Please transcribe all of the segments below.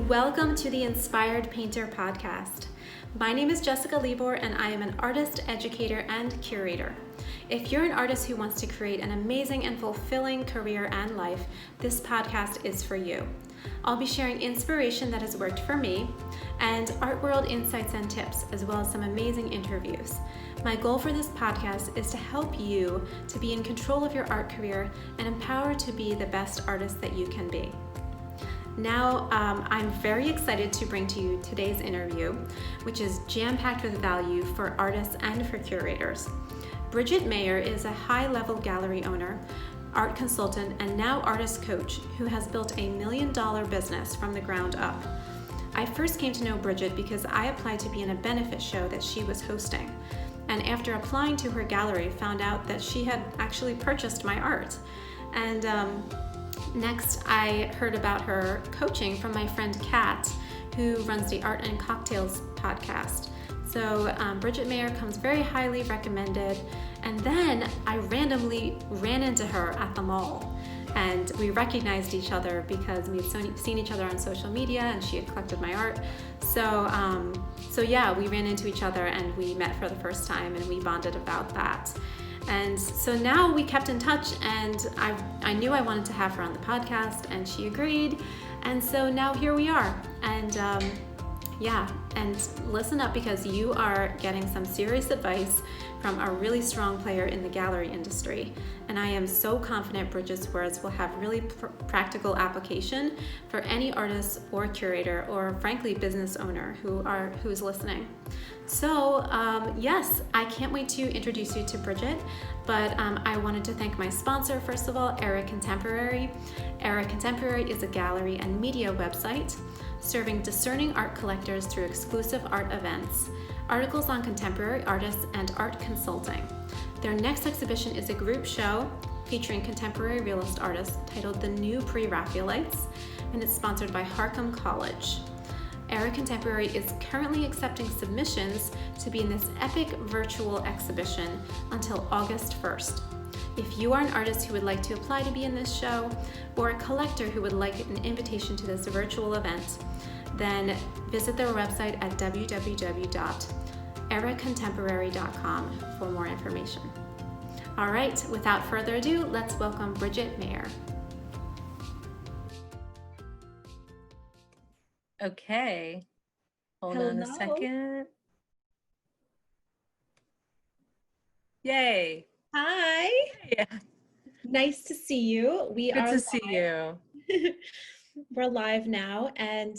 Welcome to the Inspired Painter podcast. My name is Jessica Libor and I am an artist, educator, and curator. If you're an artist who wants to create an amazing and fulfilling career and life, this podcast is for you. I'll be sharing inspiration that has worked for me and art world insights and tips, as well as some amazing interviews. My goal for this podcast is to help you to be in control of your art career and empowered to be the best artist that you can be. Now, I'm very excited to bring to you today's interview, which is jam-packed with value for artists and for curators. Bridgette Mayer is a high-level gallery owner, art consultant, and now artist coach who has built a $1 million business from the ground up. I first came to know Bridgette because I applied to be in a benefit show that she was hosting. And after applying to her gallery, found out that she had actually purchased my art. And next, I heard about her coaching from my friend Kat, who runs the Art and Cocktails podcast. So Bridgette Mayer comes very highly recommended. And then I randomly ran into her at the mall. And we recognized each other because we had seen each other on social media and she had collected my art. So yeah, we ran into each other and we met for the first time and we bonded about that. And so now we kept in touch and I knew I wanted to have her on the podcast and she agreed. And so now here we are. And and listen up because you are getting some serious advice from a really strong player in the gallery industry. And I am so confident Bridgette's words will have really practical application for any artist or curator or frankly business owner who is listening. So yes, I can't wait to introduce you to Bridgette, but I wanted to thank my sponsor first of all, Era Contemporary. Era Contemporary is a gallery and media website serving discerning art collectors through exclusive art events, articles on contemporary artists, and art consulting. Their next exhibition is a group show featuring contemporary realist artists titled The New Pre-Raphaelites, and it's sponsored by Harcum College. Era Contemporary is currently accepting submissions to be in this epic virtual exhibition until August 1st. If you are an artist who would like to apply to be in this show, or a collector who would like an invitation to this virtual event, then visit their website at www.eracontemporary.com for more information. All right, without further ado, let's welcome Bridgette Mayer. Okay, hold on a second. Yay. Hi. Yeah. Nice to see you. Good to see you. We're live now, and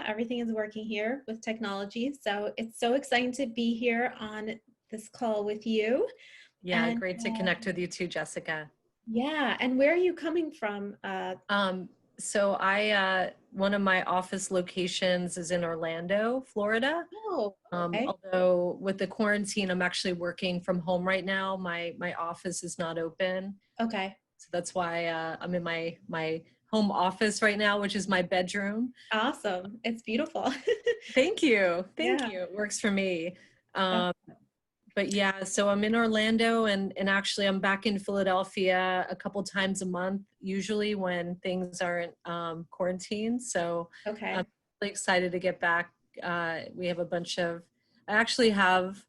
everything is working here with technology. So it's so exciting to be here on this call with you. Yeah, and, great to connect with you too, Jessica. Yeah, and where are you coming from? So one of my office locations is in Orlando, Florida. Oh, okay. Although with the quarantine, I'm actually working from home right now. My office is not open. Okay. So that's why I'm in my home office right now, which is my bedroom. Awesome. It's beautiful. Thank you. Thank you. It works for me. But yeah, so I'm in Orlando and actually I'm back in Philadelphia a couple times a month, usually when things aren't quarantined. So okay. I'm really excited to get back. We have I actually have,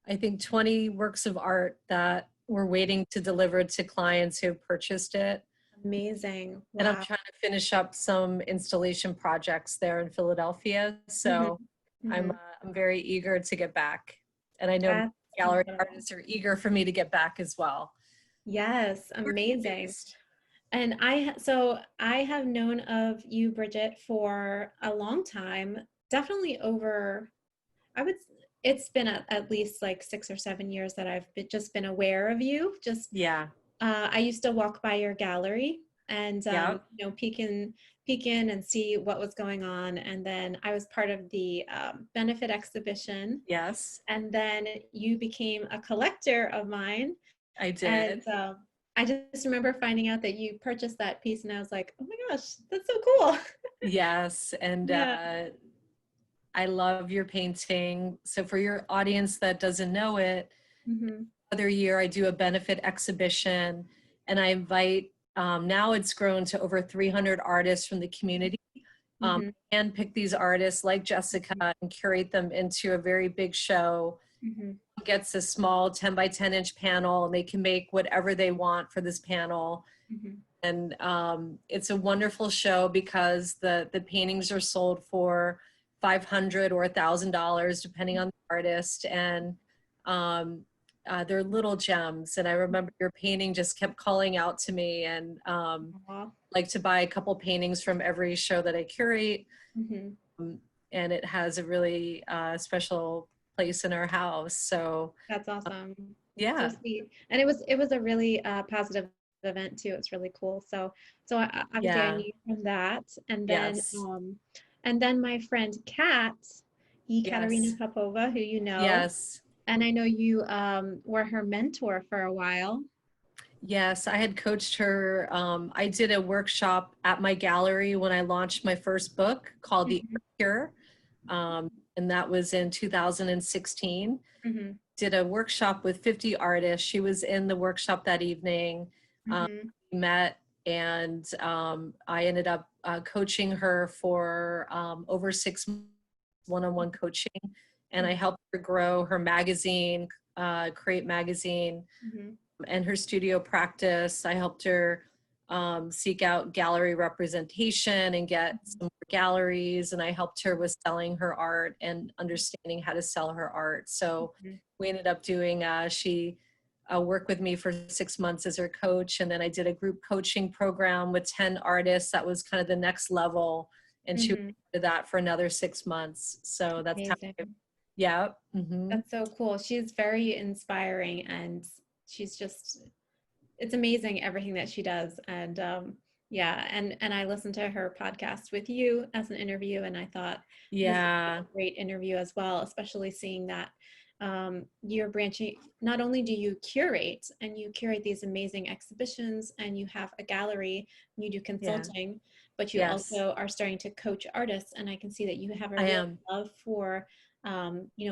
I think 20 works of art that we're waiting to deliver to clients who purchased it. Amazing. Wow. And I'm trying to finish up some installation projects there in Philadelphia. So I'm very eager to get back. And I know gallery artists are eager for me to get back as well. Yes, amazing. And I have known of you, Bridgette, for a long time, definitely over, it's been at least like 6 or 7 years that I've just been aware of you. I used to walk by your gallery and peek in and see what was going on. And then I was part of the benefit exhibition. Yes. And then you became a collector of mine. I did. And I just remember finding out that you purchased that piece and I was like, oh my gosh, that's so cool. Yes. And I love your painting. So for your audience that doesn't know it, other year I do a benefit exhibition and I invite, now it's grown to over 300 artists from the community And pick these artists like Jessica and curate them into a very big show. Gets a small 10 by 10 inch panel, and they can make whatever they want for this panel. And it's a wonderful show because the paintings are sold for $500 or $1,000 depending on the artist, and they're little gems. And I remember your painting just kept calling out to me, and like to buy a couple paintings from every show that I curate. And it has a really special place in our house. So that's awesome. Yeah. So sweet. And it was a really positive event too. It's really cool. So obviously I knew from that. And then my friend Kat, Katerina Popova, who you know. Yes. And I know you were her mentor for a while. Yes, I had coached her. I did a workshop at my gallery when I launched my first book called The Art Cure. And that was in 2016. Did a workshop with 50 artists. She was in the workshop that evening. We met, and I ended up coaching her for over 6 months, one-on-one coaching. And I helped her grow her magazine, Create Magazine, and her studio practice. I helped her seek out gallery representation and get some more galleries, and I helped her with selling her art and understanding how to sell her art. So we ended up doing, she worked with me for 6 months as her coach, and then I did a group coaching program with 10 artists. That was kind of the next level, and she did that for another 6 months. So that's amazing. That's so cool. She's very inspiring, and she's just, it's amazing everything that she does. And and I listened to her podcast with you as an interview, and I thought this was a great interview as well, especially seeing that you're branching. Not only do you curate, and you curate these amazing exhibitions, and you have a gallery, and you do consulting, but you also are starting to coach artists, and I can see that you have a real love for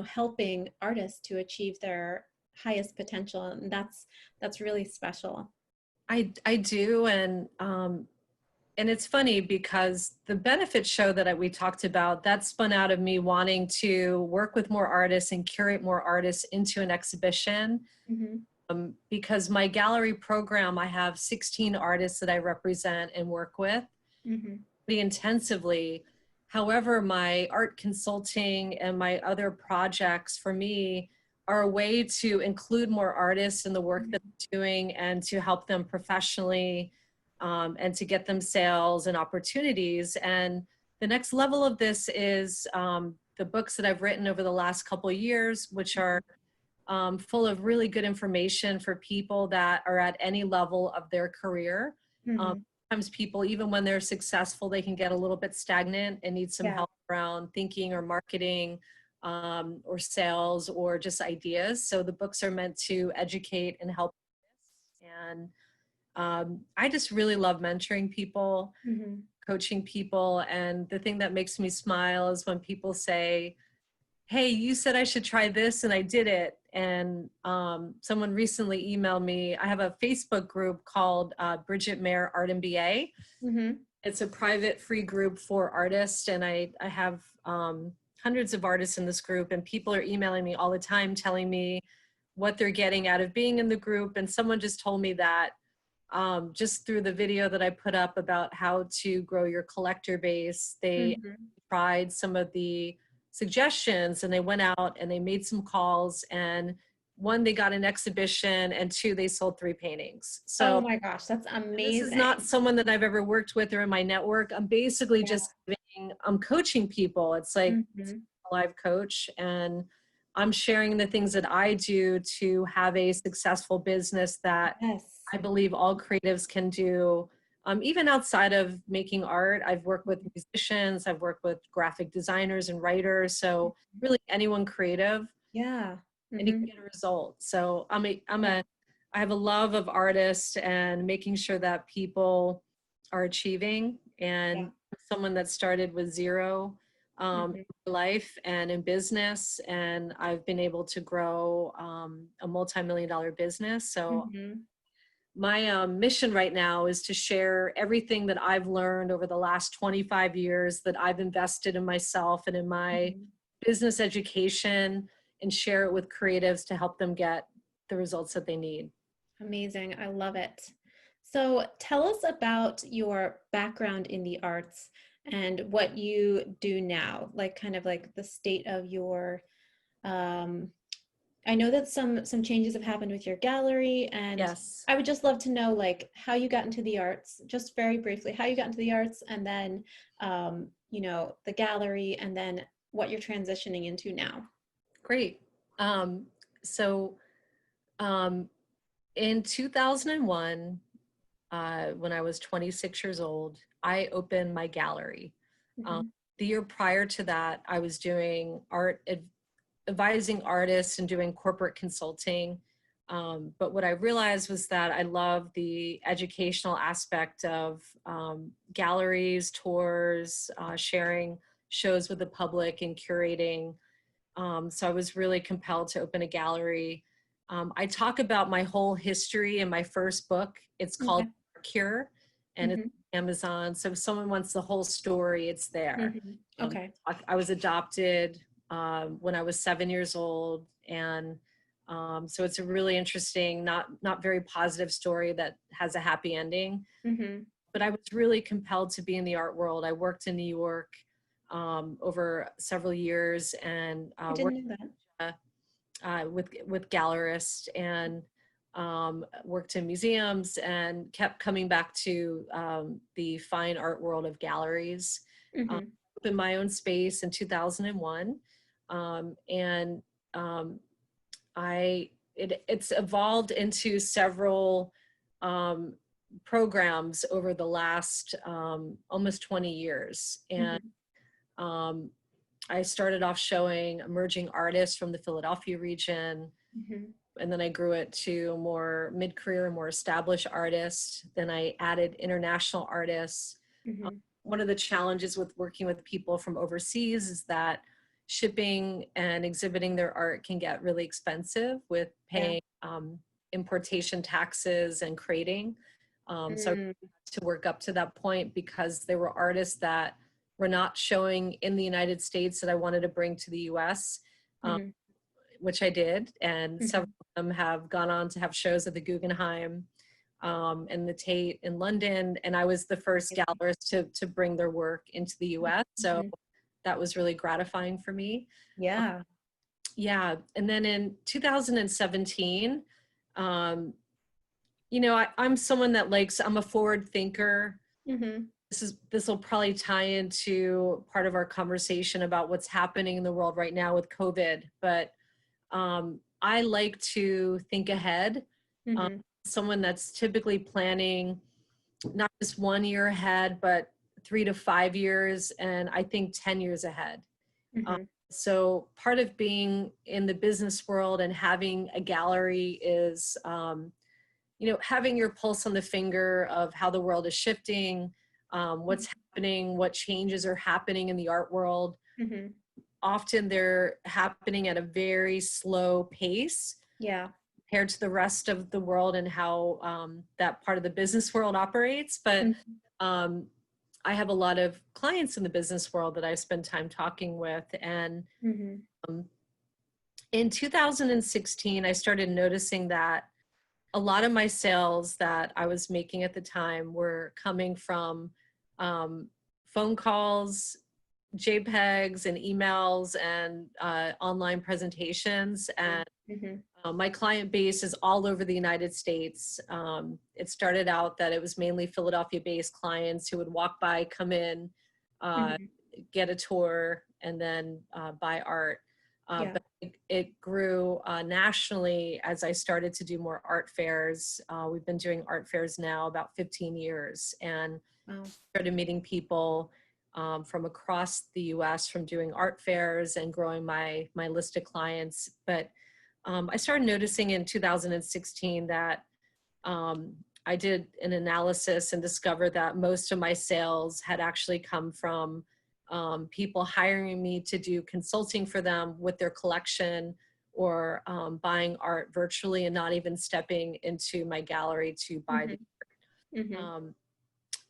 helping artists to achieve their highest potential, and that's really special. I do, and it's funny because the benefit show that we talked about, that spun out of me wanting to work with more artists and curate more artists into an exhibition. Because my gallery program, I have 16 artists that I represent and work with pretty intensively. However, my art consulting and my other projects for me are a way to include more artists in the work that I'm doing, and to help them professionally, and to get them sales and opportunities. And the next level of this is the books that I've written over the last couple of years, which are full of really good information for people that are at any level of their career. Sometimes people, even when they're successful, they can get a little bit stagnant and need some help around thinking or marketing, or sales, or just ideas. So the books are meant to educate and help. And I just really love mentoring people, coaching people. And the thing that makes me smile is when people say, hey, you said I should try this and I did it. And someone recently emailed me. I have a Facebook group called Bridgette Mayer Art MBA. It's a private free group for artists. And I have hundreds of artists in this group, and people are emailing me all the time telling me what they're getting out of being in the group. And someone just told me that just through the video that I put up about how to grow your collector base, they tried some of the suggestions, and they went out and they made some calls, and 1, they got an exhibition, and 2, they sold 3 paintings. So oh my gosh, that's amazing. This is not someone that I've ever worked with or in my network. I'm basically just I'm coaching people. It's like a live coach, and I'm sharing the things that I do to have a successful business that I believe all creatives can do. Even outside of making art, I've worked with musicians, I've worked with graphic designers and writers. So really anyone creative. And you can get a result. So I have a love of artists and making sure that people are achieving, and someone that started with zero in life and in business, and I've been able to grow a multi-million-dollar business. So my mission right now is to share everything that I've learned over the last 25 years that I've invested in myself and in my business education, and share it with creatives to help them get the results that they need. Amazing. I love it. So tell us about your background in the arts and what you do now, like kind of like the state of your, I know that some changes have happened with your gallery, and Yes. I would just love to know like how you got into the arts, just very briefly, how you got into the arts, and then, you know, the gallery, and then what you're transitioning into now. Great. So in 2001, when I was 26 years old, I opened my gallery. The year prior to that, I was doing advising artists and doing corporate consulting. But what I realized was that I love the educational aspect of galleries, tours, sharing shows with the public, and curating. So I was really compelled to open a gallery. I talk about my whole history in my first book. It's called Cure, and it's Amazon. So if someone wants the whole story, it's there. Okay. I was adopted when I was 7 years old, and so it's a really interesting, not very positive story that has a happy ending. But I was really compelled to be in the art world. I worked in New York over several years, and I didn't know that. with gallerists, and worked in museums, and kept coming back to the fine art world of galleries. Opened my own space in 2001, and it's evolved into several programs over the last almost 20 years. And I started off showing emerging artists from the Philadelphia region, and then I grew it to more mid-career and more established artists. Then I added international artists. One of the challenges with working with people from overseas is that shipping and exhibiting their art can get really expensive with paying importation taxes and crating. So to work up to that point, because there were artists that were not showing in the United States that I wanted to bring to the US, which I did. And several of them have gone on to have shows at the Guggenheim and the Tate in London. And I was the first gallerist to bring their work into the US. So that was really gratifying for me. Yeah. And then in 2017, you know, I'm someone that I'm a forward thinker. This will probably tie into part of our conversation about what's happening in the world right now with COVID. But I like to think ahead. Someone that's typically planning not just 1 year ahead, but 3 to 5 years, and I think 10 years ahead. So part of being in the business world and having a gallery is, you know, having your pulse on the finger of how the world is shifting, what's happening, what changes are happening in the art world. Often they're happening at a very slow pace. Compared to the rest of the world and how that part of the business world operates. But I have a lot of clients in the business world that I spend time talking with. And in 2016, I started noticing that a lot of my sales that I was making at the time were coming from phone calls, JPEGs and emails and online presentations. And my client base is all over the United States. It started out that it was mainly Philadelphia-based clients who would walk by, come in, get a tour, and then buy art. But it grew nationally as I started to do more art fairs. We've been doing art fairs now about 15 years, and started meeting people from across the US from doing art fairs and growing my list of clients. But I started noticing in 2016 that I did an analysis and discovered that most of my sales had actually come from people hiring me to do consulting for them with their collection or buying art virtually and not even stepping into my gallery to buy the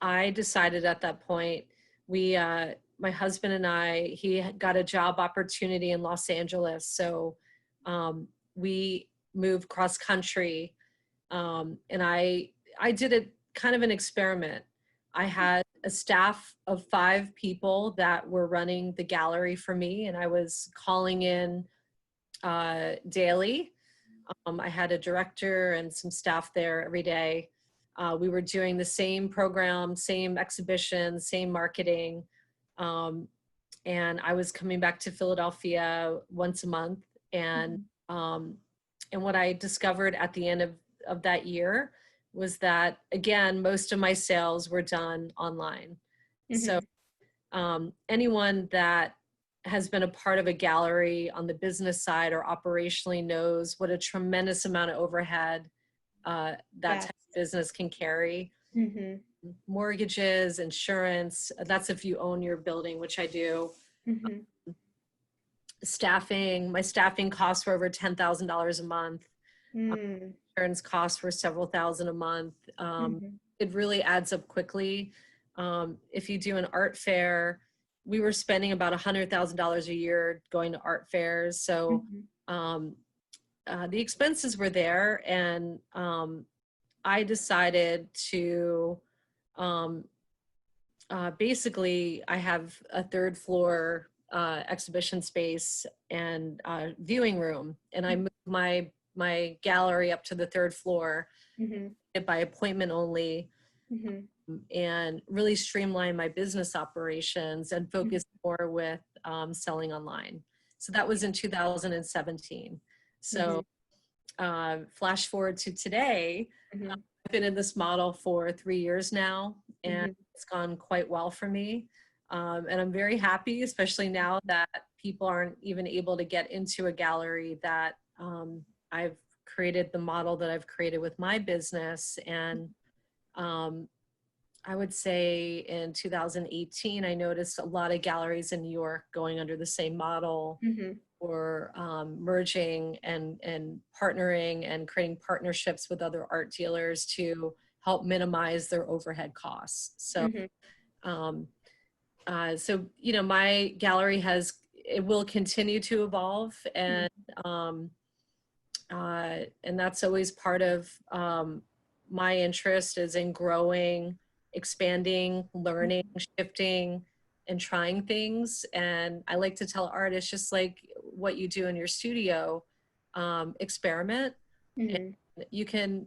I decided at that point, my husband and I, he had got a job opportunity in Los Angeles. So we moved cross country. And I did a kind of an experiment. I had a staff of 5 people that were running the gallery for me, and I was calling in daily. I had a director and some staff there every day. We were doing the same program, same exhibition, same marketing. And I was coming back to Philadelphia once a month. And what I discovered at the end of that year was that, again, most of my sales were done online. So anyone that has been a part of a gallery on the business side or operationally knows what a tremendous amount of overhead that type of business can carry. Mortgages, insurance, that's if you own your building, which I do. Staffing, my staffing costs were over $10,000 a month. Insurance costs were several thousand a month. It really adds up quickly. If you do an art fair, we were spending about $100,000 a year going to art fairs. So the expenses were there, and I decided to basically, I have a 3rd floor exhibition space and viewing room, and I moved my gallery up to the 3rd floor by appointment only, and really streamline my business operations and focus more with selling online. So that was in 2017. So flash forward to today, I've been in this model for 3 years now, and it's gone quite well for me. And I'm very happy, especially now that people aren't even able to get into a gallery, that I've created the model that I've created with my business. And I would say in 2018, I noticed a lot of galleries in New York going under the same model, or merging and partnering and creating partnerships with other art dealers to help minimize their overhead costs. So, you know, my gallery it will continue to evolve, and that's always part of my interest, is in growing, expanding, learning, shifting, and trying things. And I like to tell artists, just like what you do in your studio, experiment. And you can,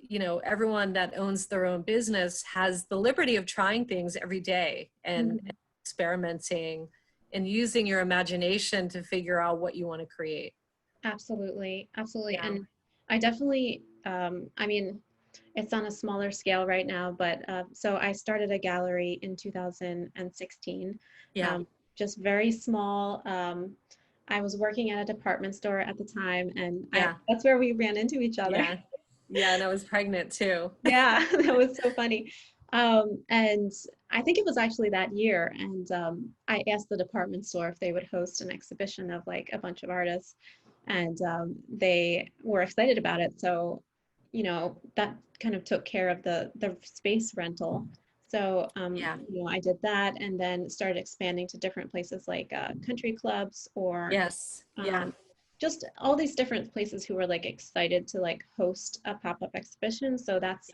you know, everyone that owns their own business has the liberty of trying things every day and experimenting and using your imagination to figure out what you want to create. Absolutely. And I definitely, I mean, it's on a smaller scale right now, but so I started a gallery in 2016. Just very small. I was working at a department store at the time, and that's where we ran into each other. And I was pregnant too. Yeah, that was so funny. And I think it was actually that year, and I asked the department store if they would host an exhibition of like a bunch of artists, and they were excited about it. So, you know, that kind of took care of the space rental. So, you know, I did that, and then started expanding to different places like country clubs, or just all these different places who were like excited to like host a pop-up exhibition. So that's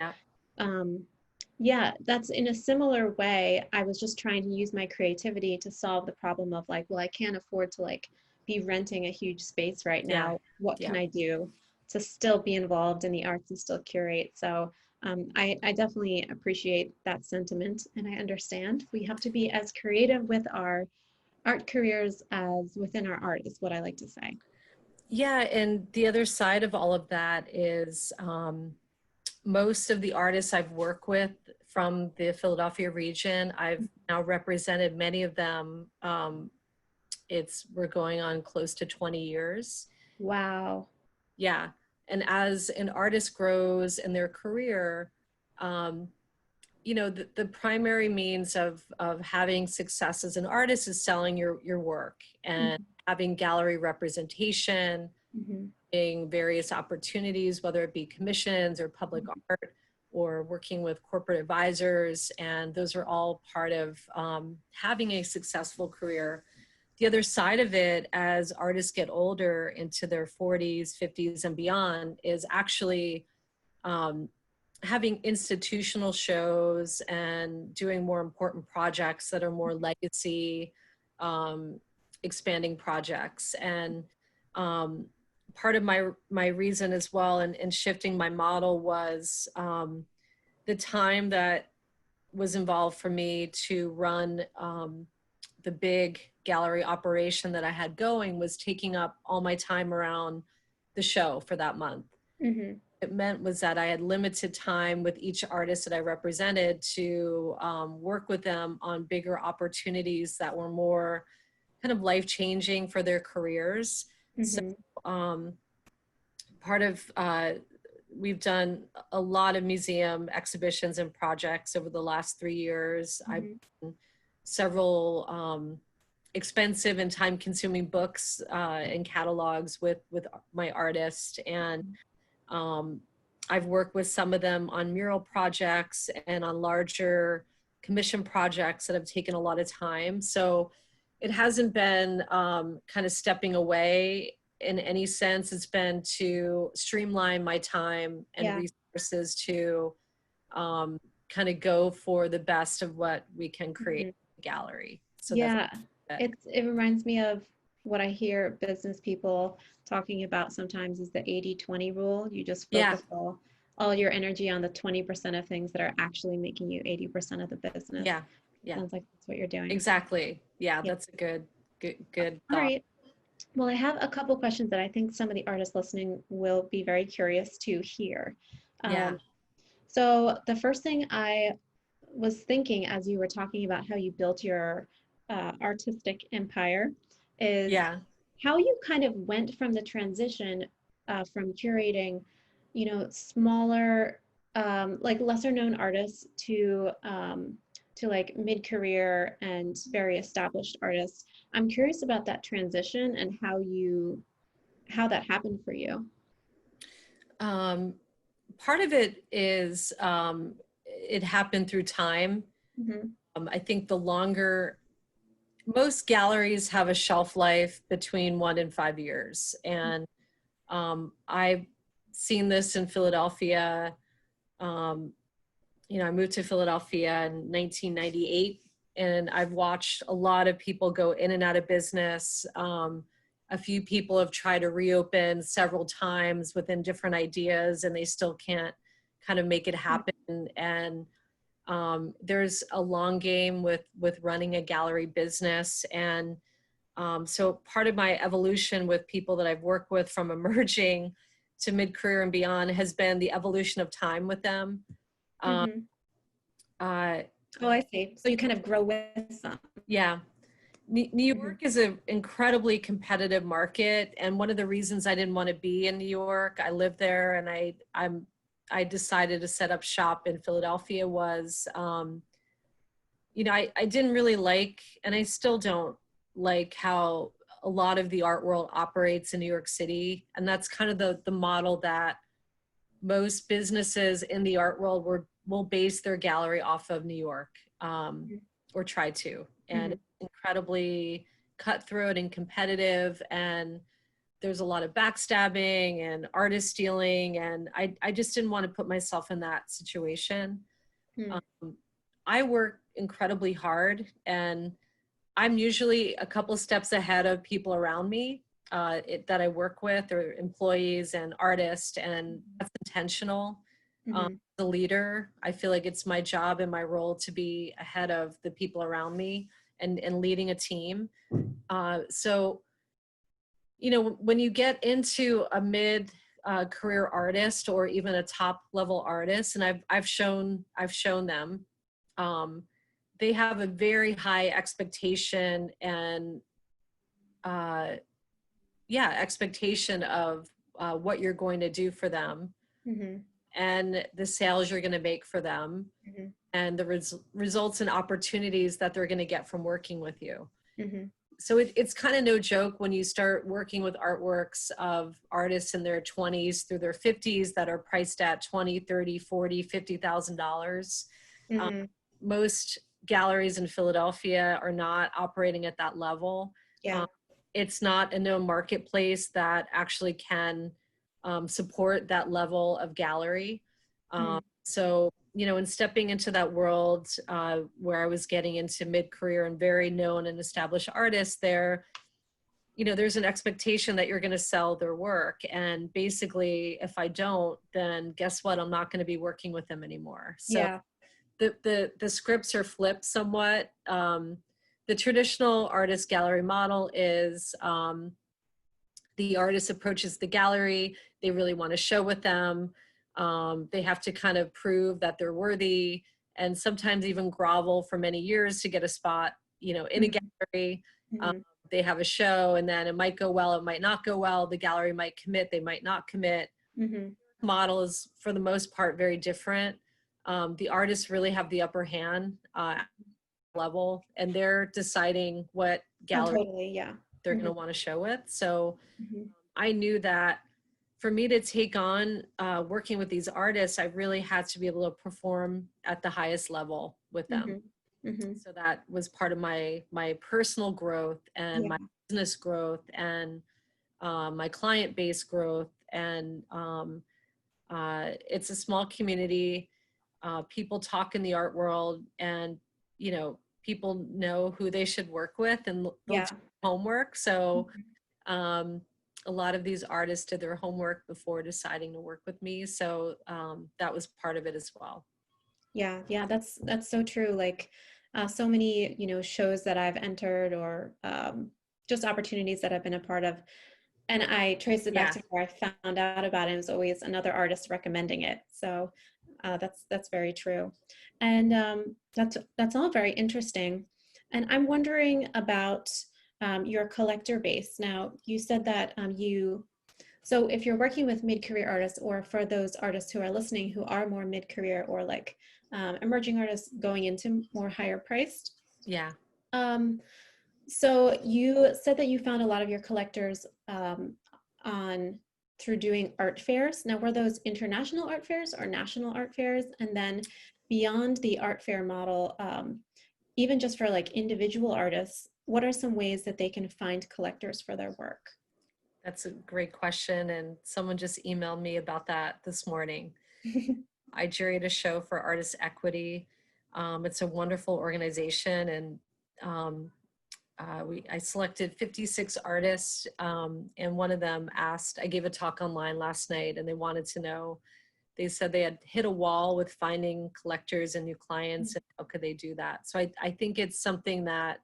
that's in a similar way. I was just trying to use my creativity to solve the problem of like, well, I can't afford to like be renting a huge space right now. What can I do to still be involved in the arts and still curate? So I definitely appreciate that sentiment, and I understand we have to be as creative with our art careers as within our art, is what I like to say. Yeah, and the other side of all of that is most of the artists I've worked with from the Philadelphia region, I've now represented many of them. We're going on close to 20 years. Wow. Yeah. And as an artist grows in their career, you know, the primary means of having success as an artist is selling your work and having gallery representation, various opportunities, whether it be commissions or public art or working with corporate advisors. And those are all part of having a successful career. The other side of it, as artists get older into their 40s, 50s, and beyond, is actually having institutional shows and doing more important projects that are more legacy, expanding projects. And part of my reason as well in shifting my model was the time that was involved for me to run the big gallery operation that I had going was taking up all my time around the show for that month. It meant was that I had limited time with each artist that I represented to work with them on bigger opportunities that were more kind of life-changing for their careers. So part of, we've done a lot of museum exhibitions and projects over the last 3 years. I've done several expensive and time-consuming books and catalogs with my artists. And I've worked with some of them on mural projects and on larger commission projects that have taken a lot of time. So it hasn't been kind of stepping away in any sense. It's been to streamline my time and resources to kind of go for the best of what we can create in the gallery. So it reminds me of what I hear business people talking about sometimes is the 80-20 rule. You just focus all your energy on the 20% of things that are actually making you 80% of the business. Sounds like that's what you're doing. Exactly. That's a good thought. All right. Well, I have a couple questions that I think some of the artists listening will be very curious to hear. So the first thing I was thinking as you were talking about how you built your artistic empire is how you kind of went from the transition from curating, smaller, like lesser known artists to like mid-career and very established artists. I'm curious about that transition and how that happened for you. Part of it is it happened through time. I think most galleries have a shelf life between 1 and 5 years. And I've seen this in Philadelphia. I moved to Philadelphia in 1998, and I've watched a lot of people go in and out of business. A few people have tried to reopen several times within different ideas, and they still can't kind of make it happen. And there's a long game with running a gallery business. And so part of my evolution with people that I've worked with from emerging to mid-career and beyond has been the evolution of time with them. I see. So you kind of grow with them. New York is an incredibly competitive market. And one of the reasons I didn't want to be in New York, I live there, and I decided to set up shop in Philadelphia was, I didn't really like, and I still don't like how a lot of the art world operates in New York City. And that's kind of the model that most businesses in the art world will base their gallery off of New York, or try to. And it's incredibly cutthroat and competitive, and there's a lot of backstabbing and artist stealing, and I just didn't want to put myself in that situation. I work incredibly hard, and I'm usually a couple steps ahead of people around me that I work with, or employees and artists, and that's intentional. The leader, I feel like it's my job and my role to be ahead of the people around me and leading a team. So, when you get into a mid-career artist or even a top-level artist, and I've shown them, they have a very high expectation and expectation of what you're going to do for them, and the sales you're going to make for them, and the results and opportunities that they're going to get from working with you. so it's kind of no joke when you start working with artworks of artists in their 20s through their 50s that are priced at 20, 30, 40, $50,000. Mm-hmm. Most galleries in Philadelphia are not operating at that level. Yeah. It's not a known marketplace that actually can support that level of gallery. So, you know, in stepping into that world where I was getting into mid-career and very known and established artists there, you know, there's an expectation that you're going to sell their work. And basically, if I don't, then guess what? I'm not going to be working with them anymore. So Yeah. the scripts are flipped somewhat. The traditional artist gallery model is the artist approaches the gallery. They really want to show with them. They have to kind of prove that they're worthy and sometimes even grovel for many years to get a spot, you know, in a gallery. They have a show and then it might go well, it might not go well. The gallery might commit, they might not commit. Model is for the most part very different. The artists really have the upper hand level and they're deciding what gallery they're going to want to show with. So I knew that for me to take on working with these artists, I really had to be able to perform at the highest level with them. So that was part of my personal growth and my business growth and my client base growth. And it's a small community. People talk in the art world and, you know, people know who they should work with and they'll do homework. So a lot of these artists did their homework before deciding to work with me. So that was part of it as well. Yeah, that's so true. Like so many, you know, shows that I've entered or just opportunities that I've been a part of. And I traced it back to where I found out about it. It was always another artist recommending it. So that's very true. And that's all very interesting. And I'm wondering about your collector base. Now, you said that so if you're working with mid-career artists or for those artists who are listening who are more mid-career or like emerging artists going into more higher priced. Yeah. So you said that you found a lot of your collectors through doing art fairs. Now, were those international art fairs or national art fairs? And then beyond the art fair model, even just for like individual artists, what are some ways that they can find collectors for their work? That's a great question. And someone just emailed me about that this morning. I juried a show for Artist Equity. It's a wonderful organization. And I selected 56 artists. And one of them asked, I gave a talk online last night and they wanted to know, they said they had hit a wall with finding collectors and new clients and how could they do that? So I think it's something that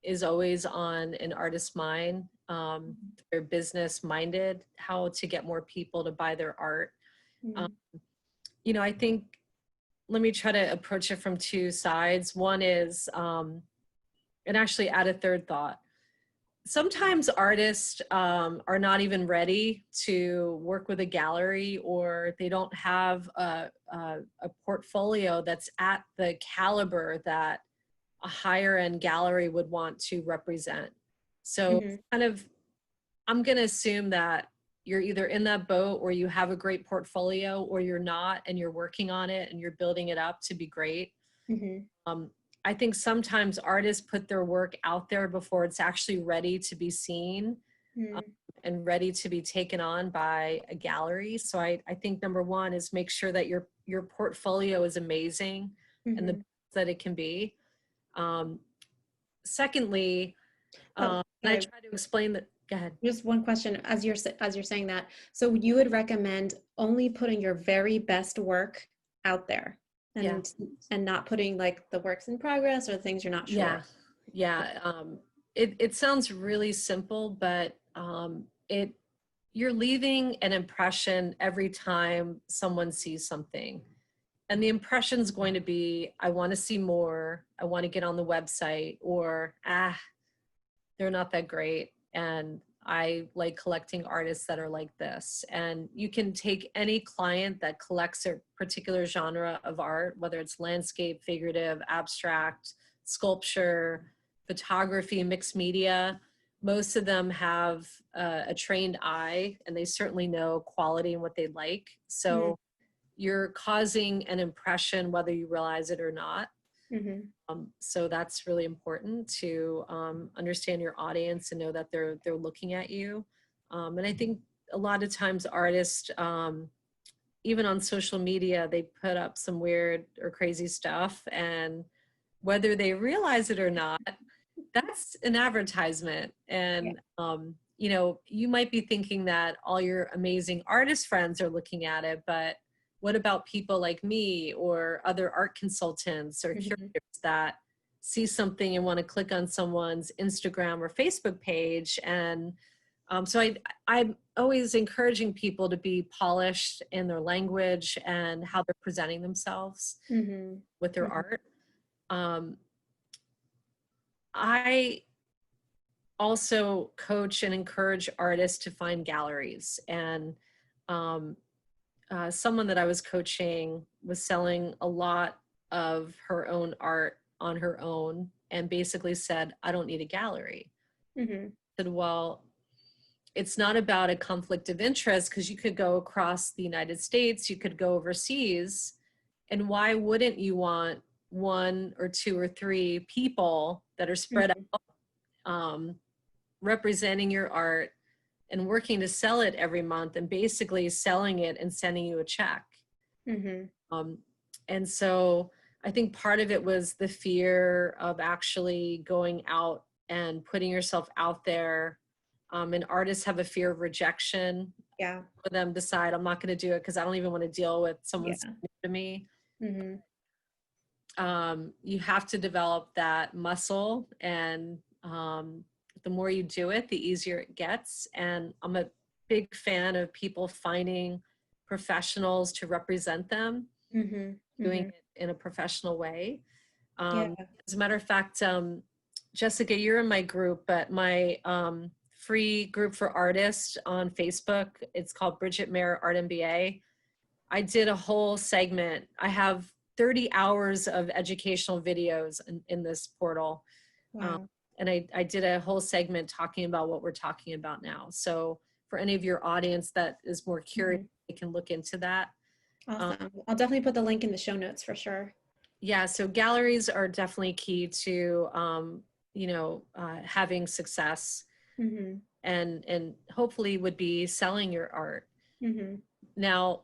is always on an artist's mind. They're business minded, how to get more people to buy their art. You know, I think, let me try to approach it from two sides. One is, and actually add a third thought. Sometimes artists are not even ready to work with a gallery or they don't have a portfolio that's at the caliber that a higher end gallery would want to represent. So kind of, I'm going to assume that you're either in that boat or you have a great portfolio or you're not and you're working on it and you're building it up to be great. I think sometimes artists put their work out there before it's actually ready to be seen and ready to be taken on by a gallery. So I think number one is make sure that your portfolio is amazing and the best that it can be. Secondly, and I try to explain that. Go ahead. Just one question as you're saying that. So you would recommend only putting your very best work out there and not putting like the works in progress or things you're not sure. It sounds really simple, but you're leaving an impression every time someone sees something. And the impression is going to be, I want to see more. I want to get on the website, or, they're not that great. And I like collecting artists that are like this. And you can take any client that collects a particular genre of art, whether it's landscape, figurative, abstract, sculpture, photography, mixed media, most of them have a trained eye, and they certainly know quality and what they like. So you're causing an impression whether you realize it or not. So that's really important to understand your audience and know that they're looking at you. And I think a lot of times artists, even on social media, they put up some weird or crazy stuff, and whether they realize it or not, that's an advertisement. And you know, you might be thinking that all your amazing artist friends are looking at it, but what about people like me or other art consultants or curators that see something and want to click on someone's Instagram or Facebook page? And so I'm always encouraging people to be polished in their language and how they're presenting themselves with their art. I also coach and encourage artists to find galleries. And someone that I was coaching was selling a lot of her own art on her own and basically said, I don't need a gallery. I said, well, it's not about a conflict of interest, because you could go across the United States, you could go overseas, and why wouldn't you want one or two or three people that are spread out, representing your art and working to sell it every month, and basically selling it and sending you a check. And so I think part of it was the fear of actually going out and putting yourself out there. And artists have a fear of rejection. For them decide, I'm not going to do it because I don't even want to deal with someone saying no to me. You have to develop that muscle, and the more you do it, the easier it gets. And I'm a big fan of people finding professionals to represent them, doing it in a professional way. As a matter of fact, Jessica, you're in my group, but my free group for artists on Facebook, it's called Bridgette Mayer Art MBA. I did a whole segment. I have 30 hours of educational videos in this portal. And I did a whole segment talking about what we're talking about now. So for any of your audience that is more curious, they can look into that. Awesome. I'll definitely put the link in the show notes for sure. Yeah, so galleries are definitely key to, you know, having success, and hopefully would be selling your art. Now,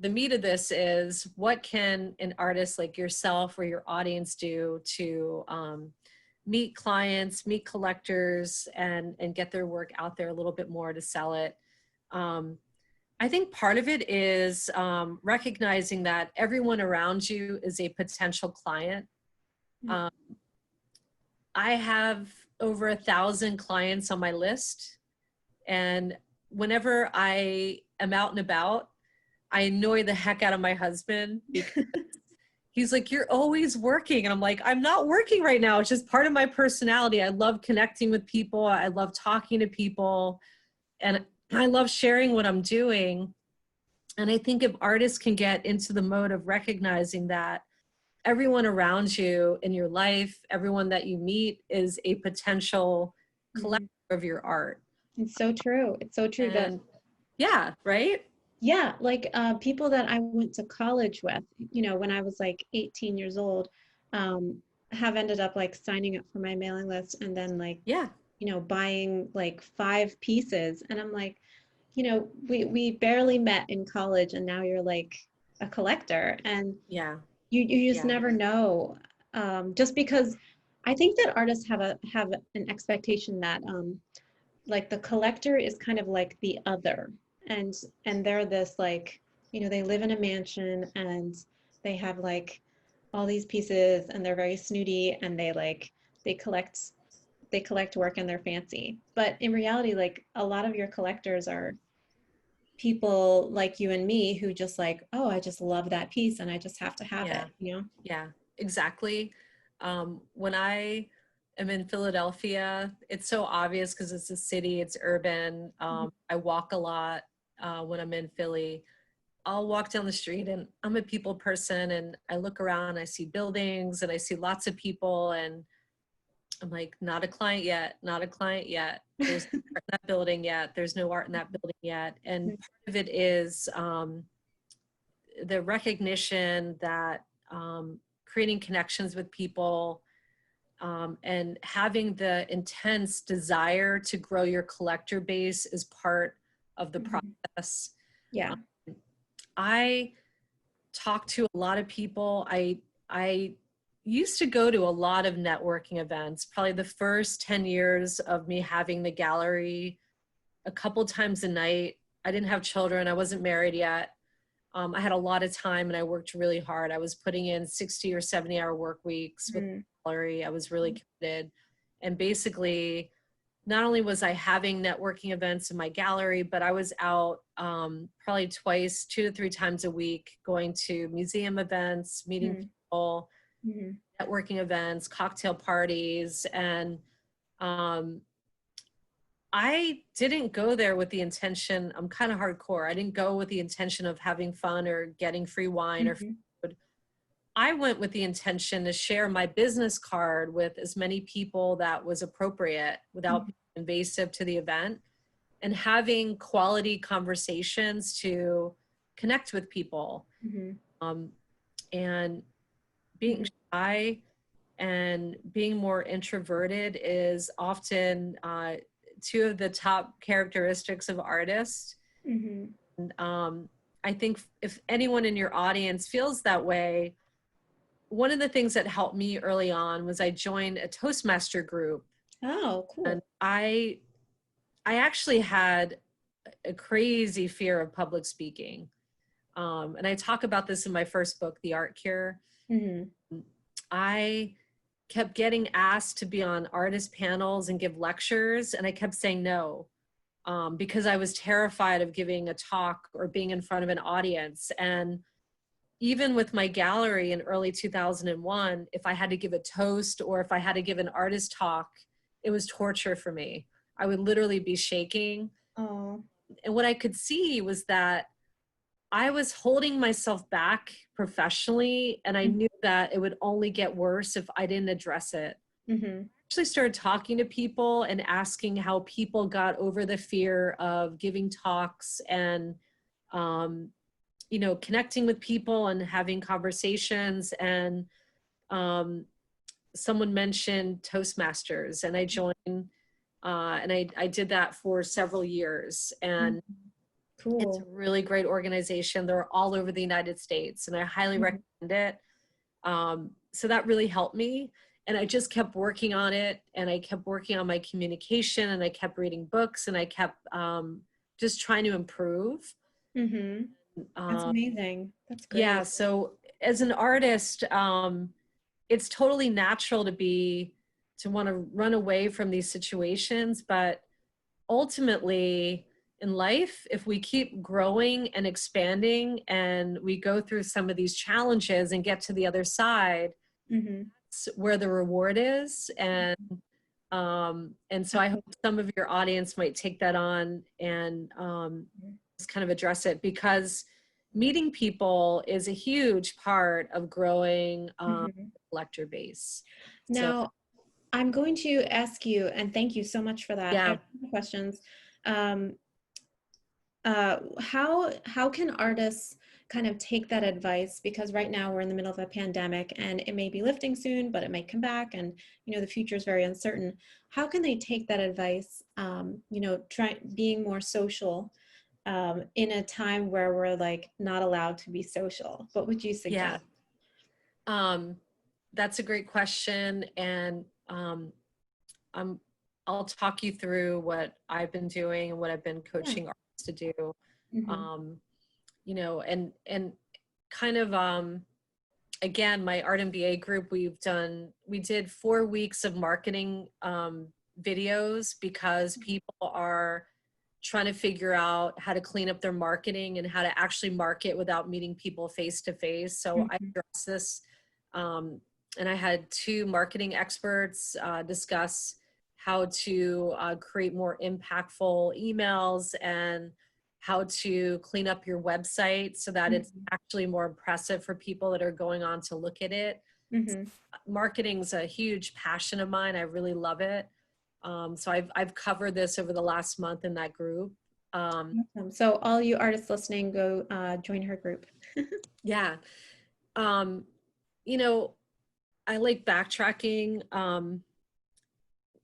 the meat of this is, what can an artist like yourself or your audience do to meet clients, meet collectors, and get their work out there a little bit more to sell it? I think part of it is recognizing that everyone around you is a potential client. I have over 1,000 clients on my list, and whenever I am out and about, I annoy the heck out of my husband because he's like, you're always working. And I'm like, I'm not working right now. It's just part of my personality. I love connecting with people. I love talking to people. And I love sharing what I'm doing. And I think if artists can get into the mode of recognizing that everyone around you in your life, everyone that you meet, is a potential collector of your art. It's so true. It's so true. And yeah, right? Yeah, like people that I went to college with, you know, when I was like 18 years old, have ended up like signing up for my mailing list, and then like, you know, buying like 5 pieces. And I'm like, you know, we barely met in college, and now you're like a collector. And you just never know. Just because I think that artists have an expectation that like the collector is kind of like the other. And they're this like, you know, they live in a mansion and they have like all these pieces, and they're very snooty, and they collect work, and they're fancy. But in reality, like a lot of your collectors are people like you and me who just like, oh, I just love that piece and I just have to have it, you know? Yeah, exactly. When I am in Philadelphia, it's so obvious because it's a city, it's urban. I walk a lot when I'm in Philly. I'll walk down the street, and I'm a people person, and I look around, I see buildings, and I see lots of people, and I'm like, not a client yet, not a client yet. There's no art in that building yet. There's no art in that building yet. And part of it is the recognition that creating connections with people and having the intense desire to grow your collector base is part of the process. Yeah. I talk to a lot of people. I used to go to a lot of networking events, probably the first 10 years of me having the gallery, a couple times a night. I didn't have children. I wasn't married yet. I had a lot of time and I worked really hard. I was putting in 60 or 70-hour work weeks with the gallery. I was really committed. And basically, not only was I having networking events in my gallery, but I was out probably twice, 2 to 3 times a week, going to museum events, meeting people, networking events, cocktail parties. And I didn't go there with the intention, I'm kind of hardcore. I didn't go with the intention of having fun or getting free wine or food. I went with the intention to share my business card with as many people that was appropriate without being invasive to the event, and having quality conversations to connect with people. And being shy and being more introverted is often 2 of the top characteristics of artists. And, I think if anyone in your audience feels that way, one of the things that helped me early on was I joined a Toastmaster group. Oh, cool. And I actually had a crazy fear of public speaking. And I talk about this in my first book, The Art Cure. I kept getting asked to be on artist panels and give lectures, and I kept saying no, because I was terrified of giving a talk or being in front of an audience. And even with my gallery in early 2001, if I had to give a toast or if I had to give an artist talk, it was torture for me. I would literally be shaking. And what I could see was that I was holding myself back professionally, and I knew that it would only get worse if I didn't address it. I actually started talking to people and asking how people got over the fear of giving talks and, you know, connecting with people and having conversations. And someone mentioned Toastmasters, and I joined, and I did that for several years. And it's a really great organization. They're all over the United States, and I highly recommend it. So that really helped me. And I just kept working on it, and I kept working on my communication, and I kept reading books, and I kept just trying to improve. That's amazing. That's great. Yeah. So as an artist, it's totally natural to want to run away from these situations. But ultimately in life, if we keep growing and expanding and we go through some of these challenges and get to the other side, that's where the reward is. And so I hope some of your audience might take that on and just kind of address it, because meeting people is a huge part of growing collector base. Now, I'm going to ask you, and thank you so much for that. I have questions. How can artists kind of take that advice? Because right now we're in the middle of a pandemic, and it may be lifting soon, but it might come back, and you know the future is very uncertain. How can they take that advice? You know, try being more social in a time where we're like not allowed to be social. What would you suggest? That's a great question, and I'll talk you through what I've been doing and what I've been coaching artists to do. You know, and kind of again, my Art MBA group, we did 4 weeks of marketing videos, because people are trying to figure out how to clean up their marketing and how to actually market without meeting people face to face. So I addressed this, and I had 2 marketing experts discuss how to create more impactful emails and how to clean up your website so that it's actually more impressive for people that are going on to look at it. Marketing's a huge passion of mine. I really love it. So I've covered this over the last month in that group. Awesome. So all you artists listening, go join her group. Yeah. You know, I like backtracking.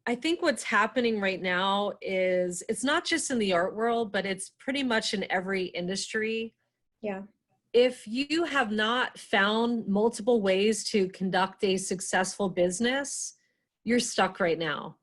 I think what's happening right now is it's not just in the art world, but it's pretty much in every industry. Yeah. If you have not found multiple ways to conduct a successful business, you're stuck right now.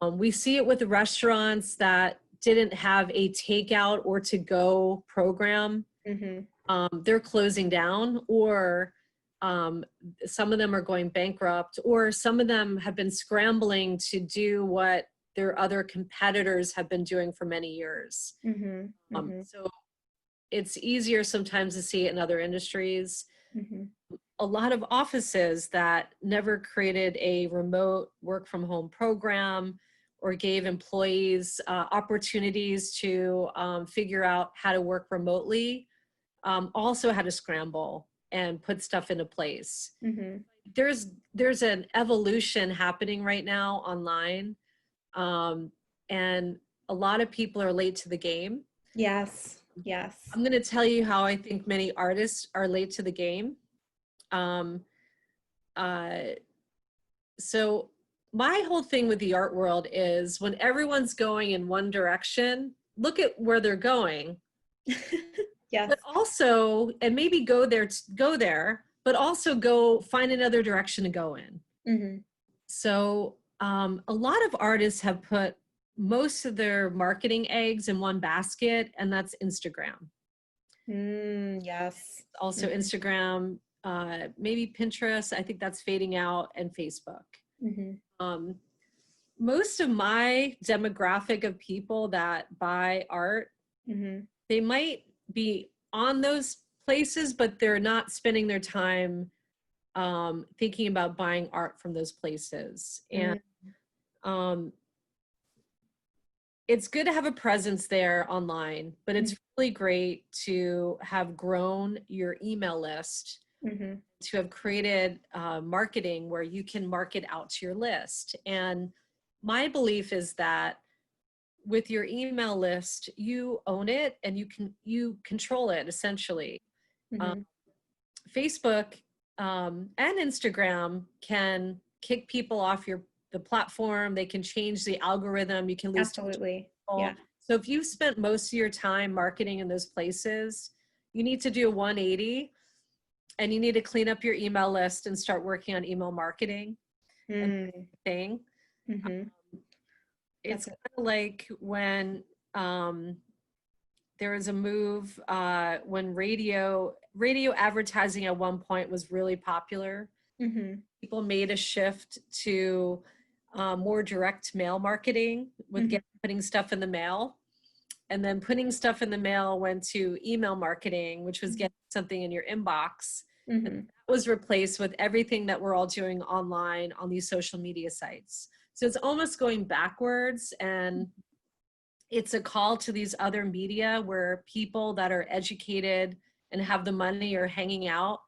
We see it with the restaurants that didn't have a takeout or to-go program. They're closing down, or some of them are going bankrupt, or some of them have been scrambling to do what their other competitors have been doing for many years. So it's easier sometimes to see it in other industries. A lot of offices that never created a remote work from home program or gave employees opportunities to figure out how to work remotely also had to scramble and put stuff into place. There's an evolution happening right now online, and a lot of people are late to the game. Yes. I'm going to tell you how I think many artists are late to the game. So my whole thing with the art world is when everyone's going in one direction, look at where they're going. Yes. But also, and maybe go there, but also go find another direction to go in. So a lot of artists have put most of their marketing eggs in one basket, and that's Instagram. Yes. Also Instagram, maybe Pinterest, I think that's fading out, and Facebook. Most of my demographic of people that buy art, they might be on those places, but they're not spending their time thinking about buying art from those places. And it's good to have a presence there online, but it's really great to have grown your email list, to have created marketing where you can market out to your list. And my belief is that with your email list, you own it and you control it essentially. Facebook and Instagram can kick people off the platform. They can change the algorithm. You can lose. Absolutely. Yeah. So if you've spent most of your time marketing in those places, you need to do a 180, and you need to clean up your email list and start working on email marketing. Thing. It's kind of like when there was a move when radio advertising at one point was really popular. People made a shift to more direct mail marketing with putting stuff in the mail. And then putting stuff in the mail went to email marketing, which was getting something in your inbox. And that was replaced with everything that we're all doing online on these social media sites. So it's almost going backwards, and it's a call to these other media where people that are educated and have the money are hanging out,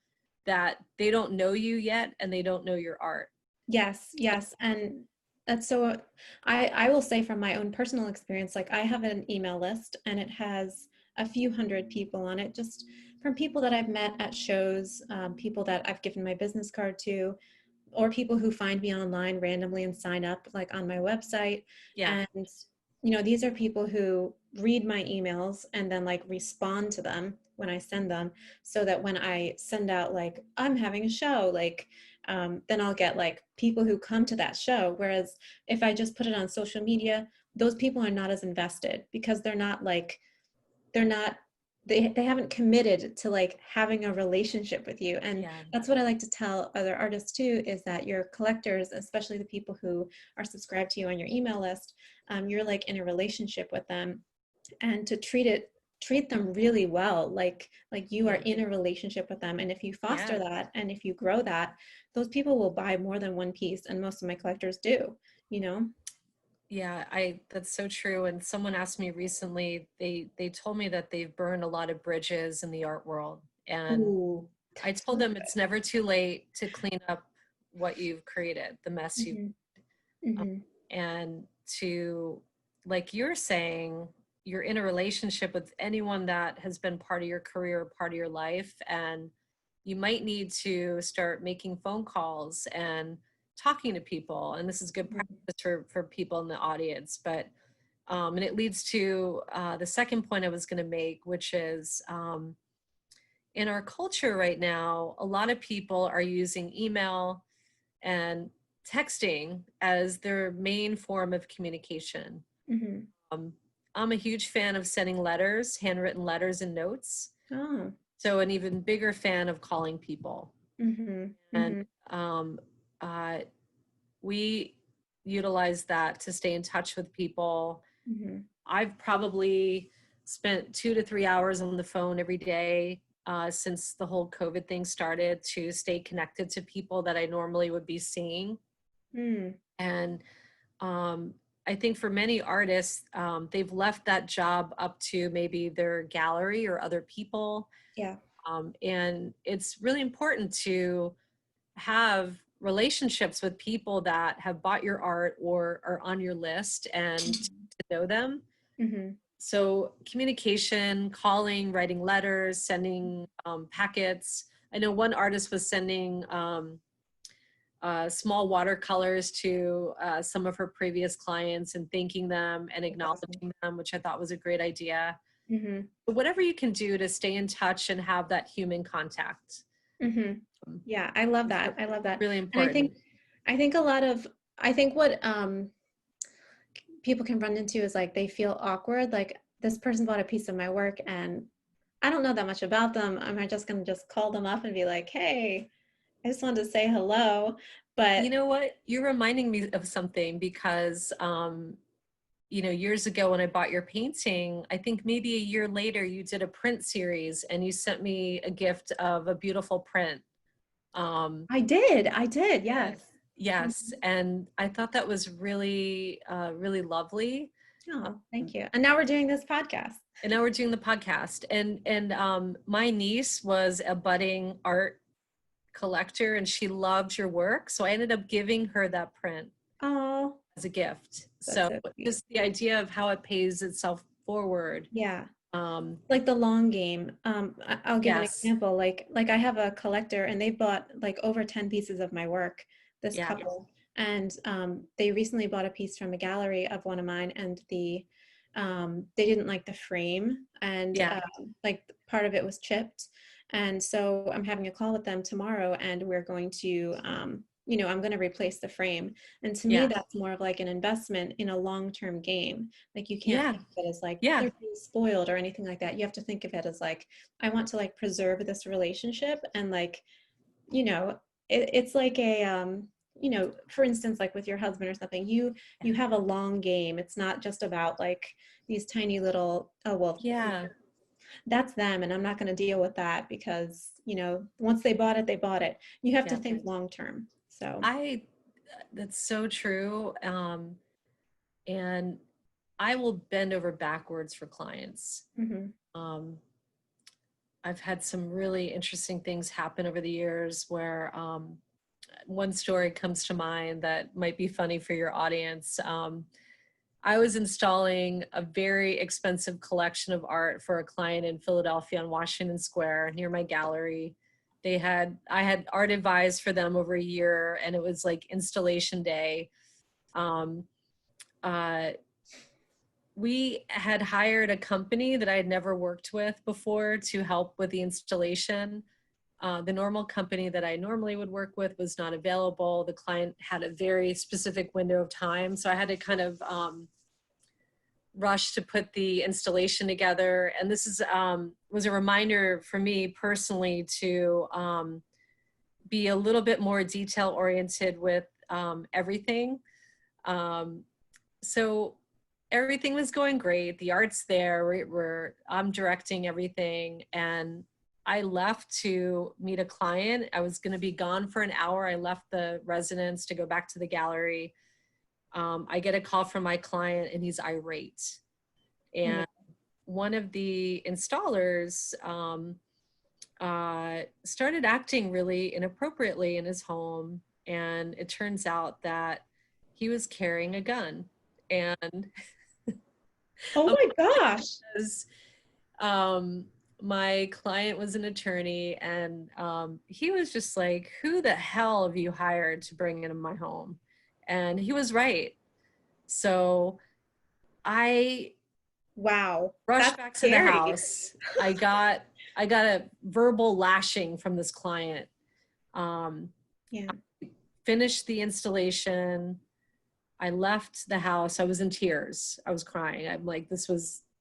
that they don't know you yet and they don't know your art. Yes. And that's so, I will say from my own personal experience, like I have an email list and it has a few hundred people on it, just from people that I've met at shows, people that I've given my business card to, or people who find me online randomly and sign up like on my website. And, these are people who read my emails and then like respond to them when I send them, so that when I send out like, I'm having a show, like, then I'll get like people who come to that show. Whereas if I just put it on social media, those people are not as invested because they haven't committed to like having a relationship with you. And that's what I like to tell other artists too, is that your collectors, especially the people who are subscribed to you on your email list, you're like in a relationship with them, and to treat them really well, like you are in a relationship with them. And if you foster that, and if you grow that, those people will buy more than one piece. And most of my collectors do, Yeah, that's so true. And someone asked me recently, they told me that they've burned a lot of bridges in the art world. And I told them it's never too late to clean up what you've created, the mess you've and to, like you're saying, you're in a relationship with anyone that has been part of your career, part of your life, and you might need to start making phone calls and talking to people. And this is good practice for people in the audience. But and it leads to the second point I was going to make, which is in our culture right now, a lot of people are using email and texting as their main form of communication. I'm a huge fan of sending letters, handwritten letters and notes. So an even bigger fan of calling people. And we utilize that to stay in touch with people. I've probably spent 2 to 3 hours on the phone every day since the whole COVID thing started to stay connected to people that I normally would be seeing. And I think for many artists, they've left that job up to maybe their gallery or other people. And it's really important to have relationships with people that have bought your art or are on your list and to know them. So communication, calling, writing letters, sending packets. I know one artist was sending small watercolors to some of her previous clients and thanking them and acknowledging them, which I thought was a great idea. But whatever you can do to stay in touch and have that human contact. Yeah, I love that. I love that. Really important. And I think what people can run into is like they feel awkward. Like this person bought a piece of my work and I don't know that much about them. Am I just going to just call them up and be like, hey, I just wanted to say hello? But you know what? You're reminding me of something because, years ago when I bought your painting, I think maybe a year later you did a print series and you sent me a gift of a beautiful print. I did. Yes. Yes. And I thought that was really, really lovely. Oh, thank you. And now we're doing this podcast. And now we're doing the podcast. And my niece was a budding art collector and she loved your work. So I ended up giving her that print as a gift. So just the idea of how it pays itself forward. Yeah. Like the long game. I'll give an example. Like I have a collector and they've bought like over 10 pieces of my work, this couple. And they recently bought a piece from a gallery of one of mine and they didn't like the frame and like part of it was chipped. And so I'm having a call with them tomorrow and we're going to, I'm going to replace the frame. And to me, that's more of like an investment in a long-term game. Like you can't think of it as like they're being spoiled or anything like that. You have to think of it as like, I want to like preserve this relationship and like, it's like a, for instance, like with your husband or something, you have a long game. It's not just about like these tiny little, that's them. And I'm not going to deal with that because, once they bought it, you have to think long-term. So that's so true. And I will bend over backwards for clients. I've had some really interesting things happen over the years where one story comes to mind that might be funny for your audience. I was installing a very expensive collection of art for a client in Philadelphia on Washington Square near my gallery. I had art advised for them over a year and it was like installation day. We had hired a company that I had never worked with before to help with the installation. The normal company that I normally would work with was not available. The client had a very specific window of time. So I had to kind of rush to put the installation together. And this was a reminder for me personally to be a little bit more detail oriented with everything. So everything was going great. The art's there. I'm directing everything. And I left to meet a client. I was going to be gone for an hour. I left the residence to go back to the gallery. I get a call from my client and he's irate. And one of the installers started acting really inappropriately in his home. And it turns out that he was carrying a gun. And oh my gosh. because, my client was an attorney, and he was just like, who the hell have you hired to bring into my home? And he was right. So I Wow. rushed back to the house. I got a verbal lashing from this client. Yeah. I finished the installation. I left the house. I was in tears. I was crying. I'm like,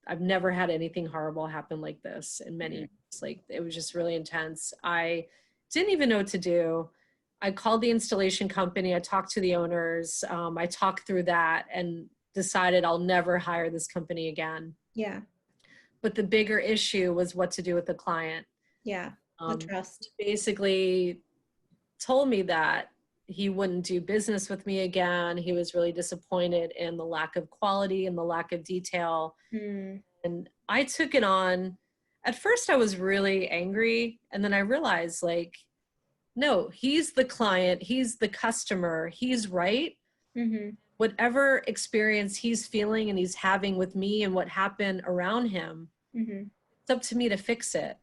I've never had anything horrible happen like this in many years. Like, it was just really intense. I didn't even know what to do. I called the installation company. I talked to the owners. I talked through that and decided I'll never hire this company again. Yeah. But the bigger issue was what to do with the client. Yeah. The trust. Basically told me that he wouldn't do business with me again. He was really disappointed in the lack of quality and the lack of detail. And I took it on. At first I was really angry. And then I realized, like, no, he's the client. He's the customer. He's right. Whatever experience he's feeling and he's having with me and what happened around him, it's up to me to fix it.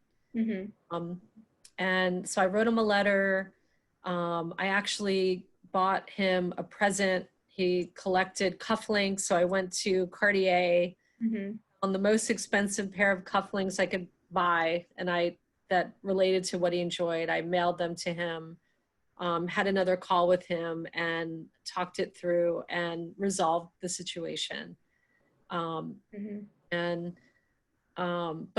And so I wrote him a letter. I actually bought him a present. He collected cufflinks. So I went to Cartier on the most expensive pair of cufflinks I could buy. And that related to what he enjoyed. I mailed them to him, had another call with him and talked it through and resolved the situation. But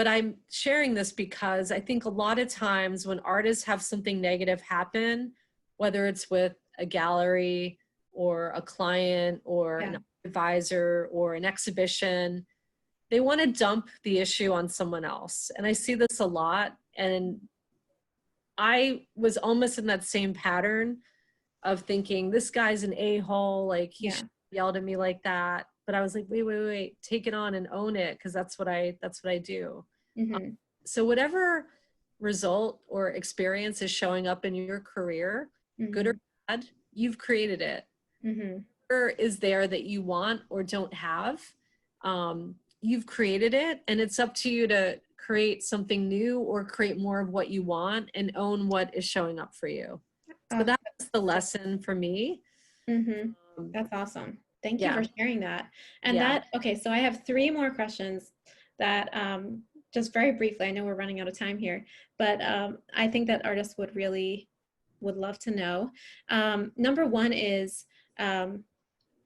I'm sharing this because I think a lot of times when artists have something negative happen, whether it's with a gallery or a client or an advisor or an exhibition, they want to dump the issue on someone else. And I see this a lot. And I was almost in that same pattern of thinking, this guy's an a-hole, like he should have yelled at me like that. But I was like, wait, take it on and own it, because that's what I do. So whatever result or experience is showing up in your career, good or bad, you've created it. Whatever is there that you want or don't have, you've created it, and it's up to you to create something new or create more of what you want and own what is showing up for you. So that's the lesson for me. That's awesome. Thank you for sharing that. And okay, so I have 3 more questions that just very briefly, I know we're running out of time here, but I think that artists would love to know. Number 1 is,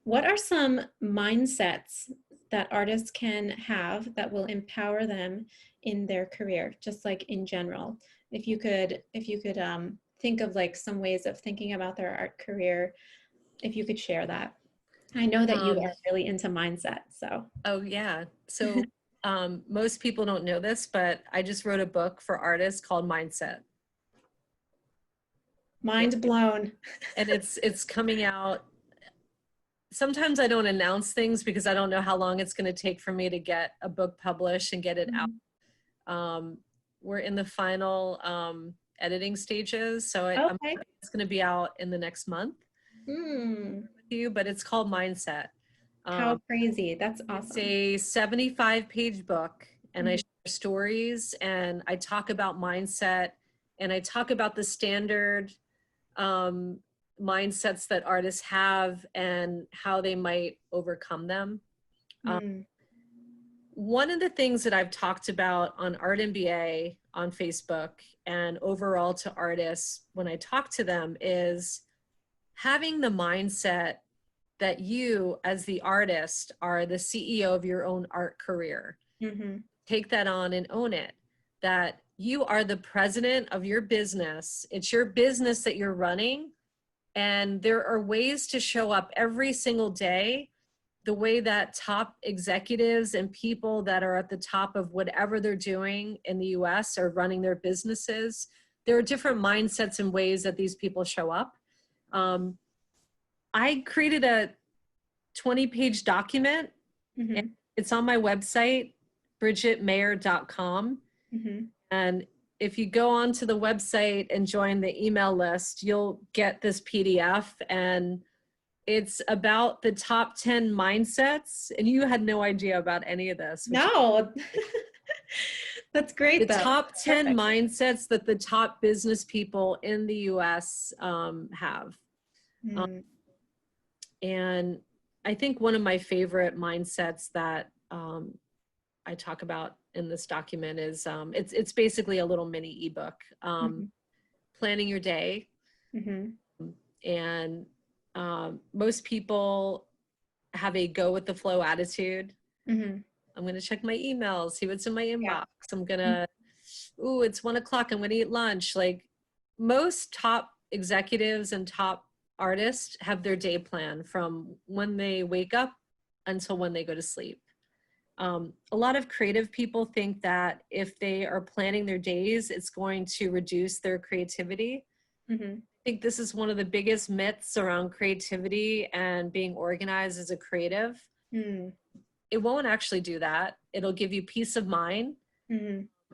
what are some mindsets that artists can have that will empower them in their career, just like in general? If you could think of like some ways of thinking about their art career, if you could share that. I know that you are really into mindset, so. Oh yeah. So most people don't know this, but I just wrote a book for artists called Mindset. Mind blown. And it's coming out. Sometimes I don't announce things because I don't know how long it's going to take for me to get a book published and get it out. We're in the final editing stages, so it's going to be out in the next month. But it's called Mindset. How crazy. That's awesome. It's a 75-page book, and I share stories, and I talk about mindset, and I talk about the standard mindsets that artists have and how they might overcome them. One of the things that I've talked about on Art MBA on Facebook and overall to artists when I talk to them is having the mindset that you as the artist are the CEO of your own art career. Take that on and own it, that you are the president of your business. It's your business that you're running. And there are ways to show up every single day the way that top executives and people that are at the top of whatever they're doing in the US are running their businesses. There are different mindsets and ways that these people show up. I created a 20-page document. And it's on my website, bridgettemayer.com. And if you go onto the website and join the email list, you'll get this PDF, and it's about the top 10 mindsets. And you had no idea about any of this. No, that's great. The Though. top 10 Perfect. mindsets that the top business people in the US have. And I think one of my favorite mindsets that I talk about in this document is it's basically a little mini ebook, planning your day. And most people have a go with the flow attitude. I'm going to check my emails, see what's in my inbox. I'm going to, ooh, it's 1 o'clock. I'm going to eat lunch. Like most top executives and top artists have their day plan from when they wake up until when they go to sleep. A lot of creative people think that if they are planning their days, it's going to reduce their creativity. I think this is one of the biggest myths around creativity and being organized as a creative. It won't actually do that. It'll give you peace of mind.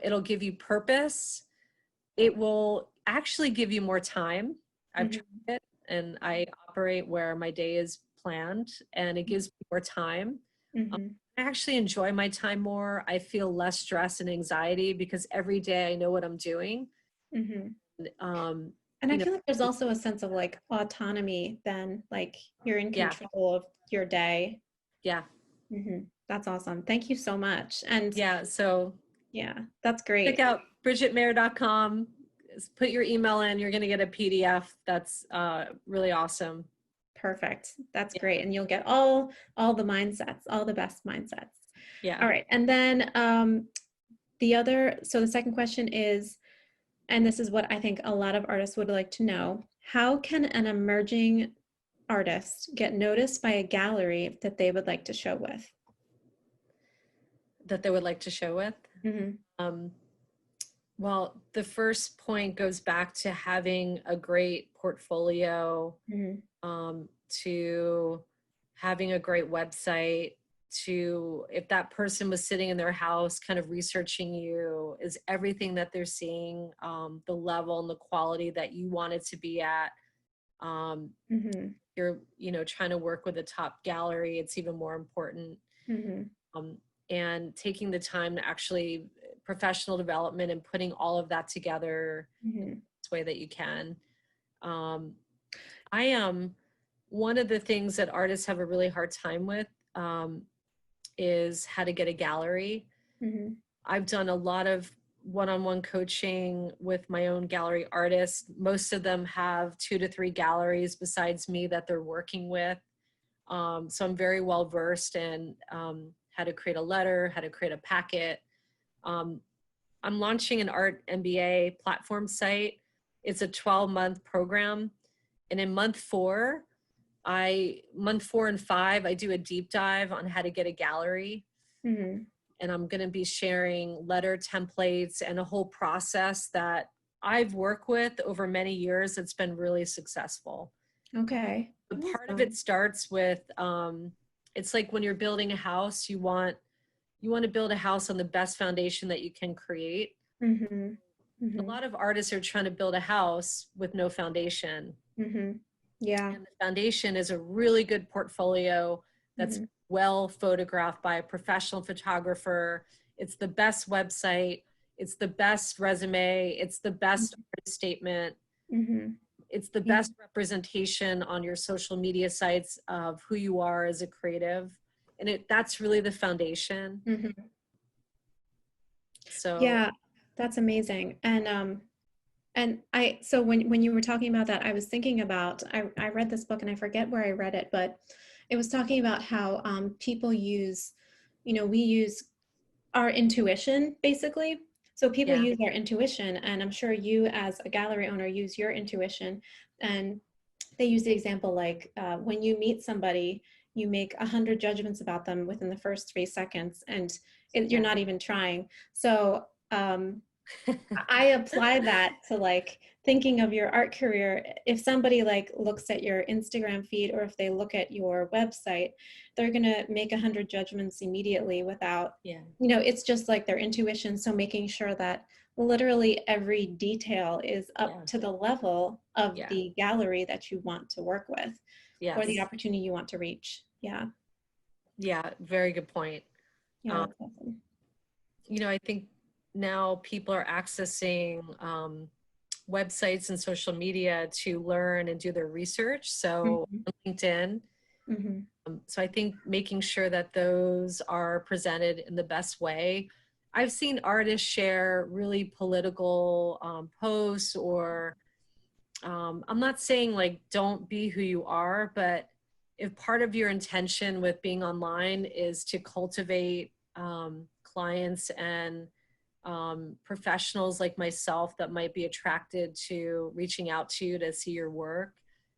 It'll give you purpose. It will actually give you more time. I've tried it, and I operate where my day is planned, and it gives me more time. I actually enjoy my time more. I feel less stress and anxiety because every day I know what I'm doing. And I feel like there's also a sense of like autonomy then, like you're in control of your day. That's awesome. Thank you so much. And that's great. Check out BridgetteMayer.com. Put your email in, you're going to get a PDF. That's really awesome. Perfect. That's great. And you'll get all the mindsets, all the best mindsets. All right. And then so the second question is, and this is what I think a lot of artists would like to know, how can an emerging artist get noticed by a gallery that they would like to show with? That they would like to show with? Well, the first point goes back to having a great portfolio, to having a great website, to, if that person was sitting in their house kind of researching you, is everything that they're seeing the level and the quality that you want it to be at. You're, trying to work with a top gallery, it's even more important. And taking the time to actually professional development and putting all of that together in this way that you can. One of the things that artists have a really hard time with is how to get a gallery. I've done a lot of one-on-one coaching with my own gallery artists. Most of them have 2 to 3 galleries besides me that they're working with. So I'm very well versed in how to create a letter, how to create a packet. I'm launching an art MBA platform site. It's a 12-month program. And in month 4 and 5, I do a deep dive on how to get a gallery. And I'm going to be sharing letter templates and a whole process that I've worked with over many years. It's been really successful. Okay. But part of it starts with, it's like when you're building a house, you want to build a house on the best foundation that you can create. A lot of artists are trying to build a house with no foundation. And the foundation is a really good portfolio that's well photographed by a professional photographer. It's the best website. It's the best resume. It's the best artist statement. It's the best representation on your social media sites of who you are as a creative. And that's really the foundation. So yeah, that's amazing. And so when you were talking about that, I was thinking about, I read this book and I forget where I read it, but it was talking about how people use, we use our intuition basically. So people use their intuition, and I'm sure you as a gallery owner use your intuition. And they use the example like when you meet somebody, you make 100 judgments about them within the first 3 seconds, and you're not even trying. So I apply that to like thinking of your art career. If somebody like looks at your Instagram feed, or if they look at your website, they're going to make 100 judgments immediately without, it's just like their intuition. So making sure that literally every detail is up to the level of Yeah. the gallery that you want to work with or the Yes. opportunity you want to reach. Yeah. Yeah. Very good point. Yeah, that's awesome. You know, I think now people are accessing websites and social media to learn and do their research. So LinkedIn. So I think making sure that those are presented in the best way. I've seen artists share really political posts, or I'm not saying like don't be who you are, but if part of your intention with being online is to cultivate clients and professionals like myself that might be attracted to reaching out to you to see your work,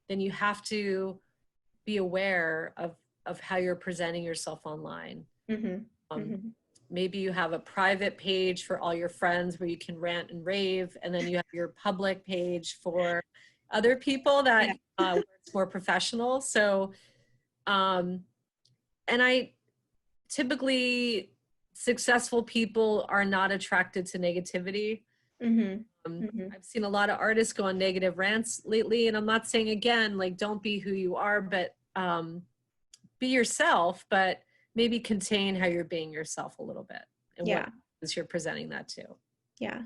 then you have to be aware of how you're presenting yourself online. Maybe you have a private page for all your friends where you can rant and rave, and then you have your public page for other people that where it's more professional. So, and I typically, successful people are not attracted to negativity. I've seen a lot of artists go on negative rants lately, and I'm not saying again, like don't be who you are, but be yourself, but maybe contain how you're being yourself a little bit and what you're presenting that to. Yeah.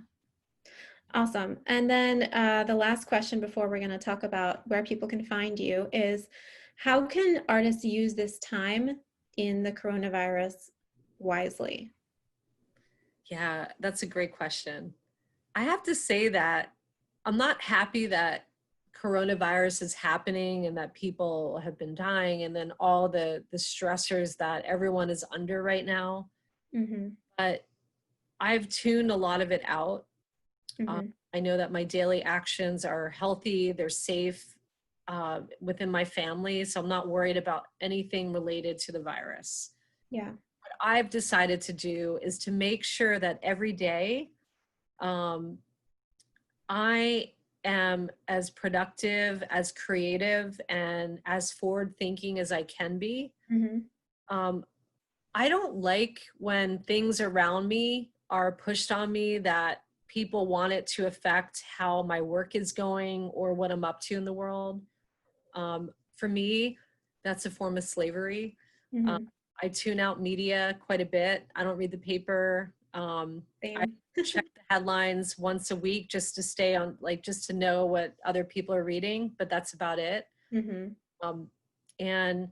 Awesome. And then the last question before we're going to talk about where people can find you is, how can artists use this time in the coronavirus wisely? Yeah, that's a great question. I have to say that I'm not happy that coronavirus is happening and that people have been dying, and then all the stressors that everyone is under right now. But I've tuned a lot of it out. I know that my daily actions are healthy, they're safe within my family, so I'm not worried about anything related to the virus. Yeah. What I've decided to do is to make sure that every day I am as productive, as creative, and as forward thinking as I can be. I don't like when things around me are pushed on me that people want it to affect how my work is going or what I'm up to in the world. For me, that's a form of slavery. I tune out media quite a bit. I don't read the paper. I check the headlines once a week just to stay on, like, just to know what other people are reading, but that's about it. And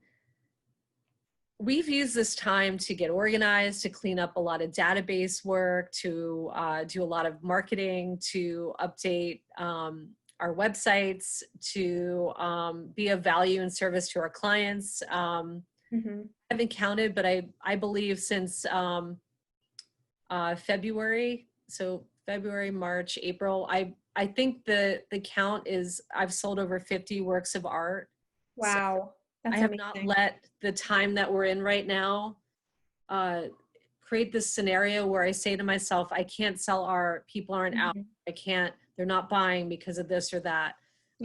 we've used this time to get organized, to clean up a lot of database work, to do a lot of marketing, to update our websites, to be of value and service to our clients. I haven't counted, but I believe since February, so February, March, April, I think the count is I've sold over 50 works of art. Wow. I have not let the time that we're in right now create this scenario where I say to myself, I can't sell art, people aren't out, they're not buying because of this or that.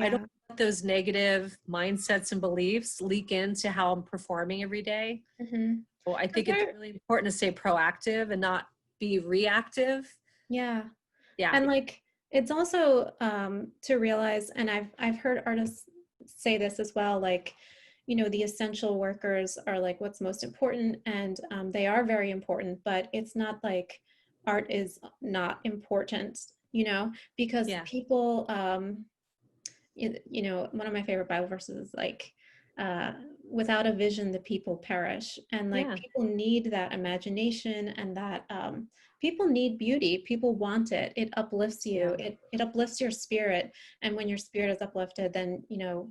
I don't let those negative mindsets and beliefs leak into how I'm performing every day. So I think it's really important to stay proactive and not be reactive. Yeah. And like, it's also to realize, and I've heard artists say this as well, like, you know, the essential workers are like what's most important, and they are very important, but it's not like art is not important, you know, because people, you know, one of my favorite Bible verses is like, without a vision, the people perish. And like, people need that imagination, and that people need beauty. People want it. It uplifts you. It uplifts your spirit. And when your spirit is uplifted, then, you know,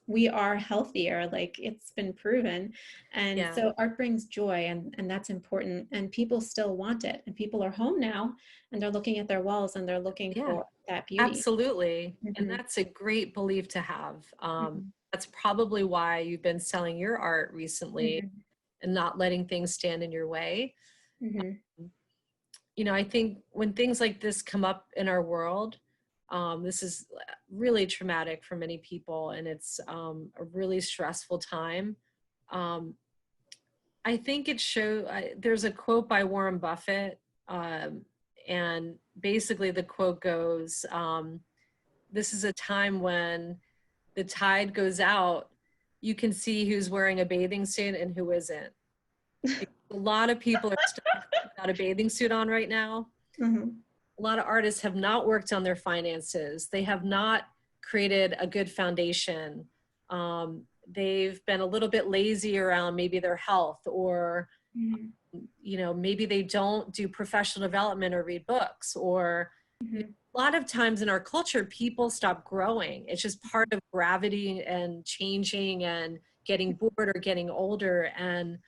we are healthier. Like, it's been proven. And so art brings joy, and that's important. And people still want it. And people are home now, and they're looking at their walls, and they're looking for that beauty. Absolutely. And that's a great belief to have. That's probably why you've been selling your art recently and not letting things stand in your way. You know, I think when things like this come up in our world, this is really traumatic for many people, and it's a really stressful time. I think it shows, there's a quote by Warren Buffett, And basically the quote goes, this is a time when the tide goes out, you can see who's wearing a bathing suit and who isn't. A lot of people are stuck without a bathing suit on right now. Mm-hmm. A lot of artists have not worked on their finances. They have not created a good foundation. They've been a little bit lazy around maybe their health, or Mm-hmm. you know, maybe they don't do professional development or read books, or Mm-hmm. a lot of times in our culture, people stop growing. It's just part of gravity and changing and getting bored or getting older. And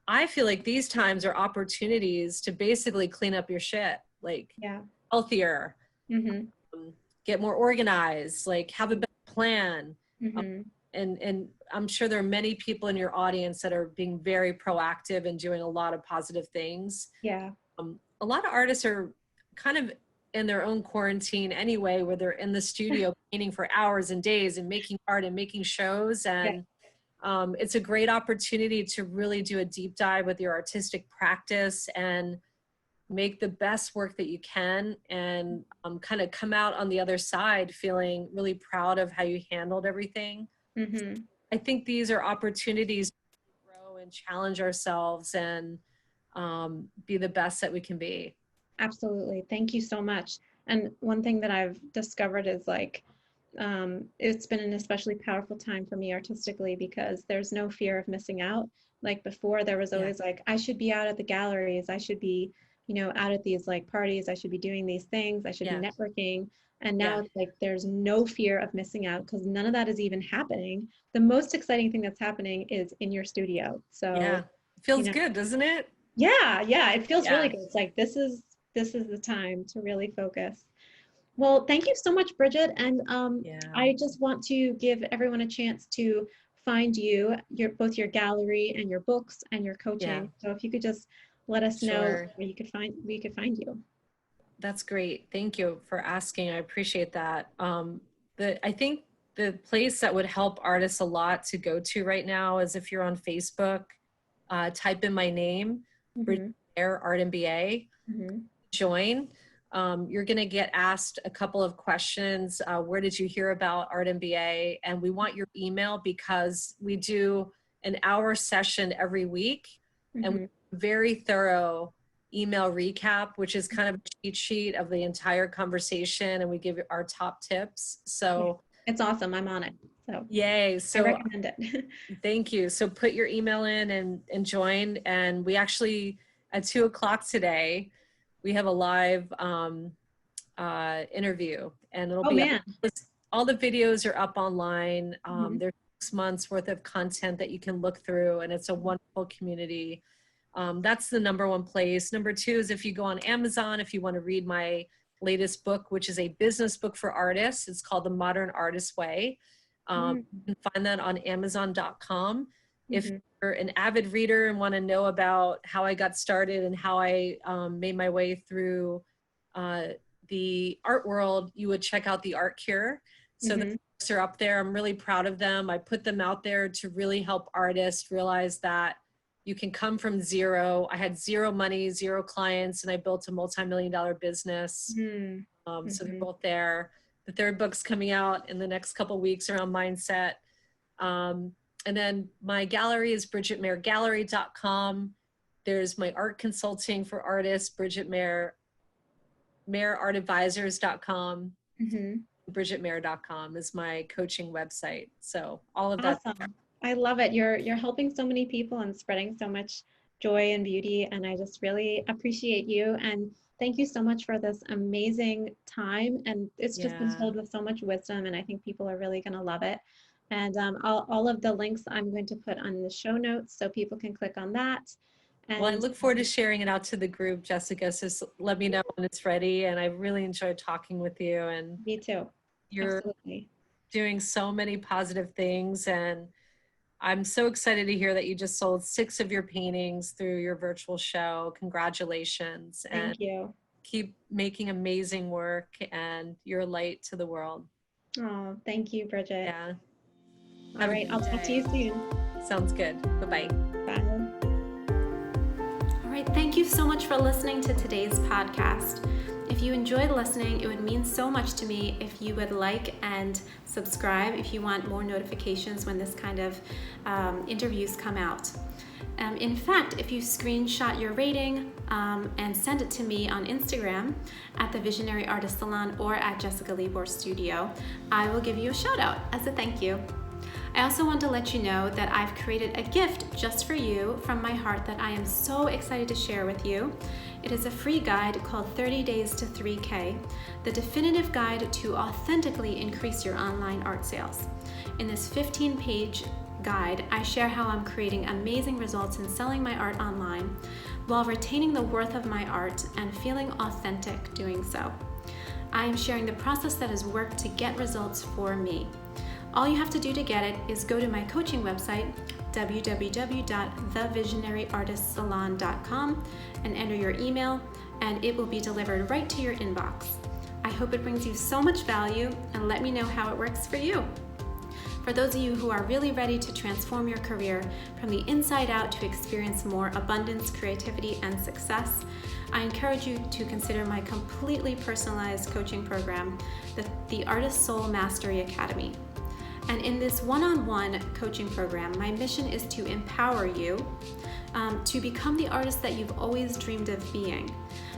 I feel like these times are opportunities to basically clean up your shit, like Yeah. healthier, Mm-hmm. get more organized, like have a better plan. Mm-hmm. And I'm sure there are many people in your audience that are being very proactive and doing a lot of positive things. Yeah. A lot of artists are kind of in their own quarantine anyway, where they're in the studio painting for hours and days and making art and making shows. And it's a great opportunity to really do a deep dive with your artistic practice and make the best work that you can, and kind of come out on the other side feeling really proud of how you handled everything. Mm-hmm. I think these are opportunities to grow and challenge ourselves and be the best that we can be. Absolutely. Thank you so much. And one thing that I've discovered is like, it's been an especially powerful time for me artistically because there's no fear of missing out. Like before, there was always like, I should be out at the galleries. I should be, you know, out at these like parties. I should be doing these things. I should be networking. And now it's like, there's no fear of missing out because none of that is even happening. The most exciting thing that's happening is in your studio. So it feels you know, good, doesn't it? Yeah, it feels really good. It's like, this is the time to really focus. Well, thank you so much, Bridgette. And I just want to give everyone a chance to find you, both your gallery and your books and your coaching. So if you could just let us know where you could find you. That's great. Thank you for asking. I appreciate that. I think the place that would help artists a lot to go to right now is if you're on Facebook, type in my name, Bridgette Mayer, Art MBA, join. You're going to get asked a couple of questions. Where did you hear about Art MBA? And we want your email because we do an hour session every week, and we have a very thorough email recap, which is kind of a cheat sheet of the entire conversation, and we give you our top tips. So it's awesome. I'm on it. So yay. So I recommend it. Thank you. So put your email in and join. And we actually, at 2:00 today, we have a live interview, and it'll be up. All the videos are up online. There's 6 months worth of content that you can look through, and it's a wonderful community. That's the number one place. Number two is if you go on Amazon, if you want to read my latest book, which is a business book for artists. It's called The Modern Artist Way. You can find that on Amazon.com. If you're an avid reader and want to know about how I got started and how I made my way through the art world, you would check out the Art Cure. So the books are up there. I'm really proud of them. I put them out there to really help artists realize that you can come from zero. I had zero money, zero clients, and I built a multi-million-dollar business. So they're both there. The third book's coming out in the next couple of weeks around mindset. And then my gallery is BridgetteMayerGallery.com. There's my art consulting for artists, Bridgette Mayer, MayerArtAdvisors.com. BridgetteMayer.com is my coaching website. So all of that. Awesome. I love it. You're helping so many people and spreading so much joy and beauty. And I just really appreciate you. And thank you so much for this amazing time. And it's just been filled with so much wisdom. And I think people are really going to love it. And all of the links I'm going to put on the show notes so people can click on that. And well, I look forward to sharing it out to the group, Jessica. So let me know when it's ready. And I really enjoyed talking with you. And me too. You're doing so many positive things. And I'm so excited to hear that you just sold 6 of your paintings through your virtual show. Congratulations. Thank you. Keep making amazing work, and you're a light to the world. Oh, thank you, Bridgette. Yeah. All right. I'll talk to you soon. Sounds good. Bye-bye. Bye. right, thank you so much for listening to today's podcast. If you enjoyed listening, it would mean so much to me if you would like and subscribe if you want more notifications when this kind of interviews come out. In fact, if you screenshot your rating and send it to me on Instagram at the Visionary Artist Salon or at Jessica Libor Studio, I will give you a shout out as a thank you. I also want to let you know that I've created a gift just for you from my heart that I am so excited to share with you. It is a free guide called 30 Days to 3K, the definitive guide to authentically increase your online art sales. In this 15-page guide, I share how I'm creating amazing results in selling my art online while retaining the worth of my art and feeling authentic doing so. I am sharing the process that has worked to get results for me. All you have to do to get it is go to my coaching website, www.thevisionaryartistsalon.com, and enter your email, and it will be delivered right to your inbox. I hope it brings you so much value, and let me know how it works for you. For those of you who are really ready to transform your career from the inside out to experience more abundance, creativity, and success, I encourage you to consider my completely personalized coaching program, the Artist Soul Mastery Academy. And in this one-on-one coaching program, my mission is to empower you to become the artist that you've always dreamed of being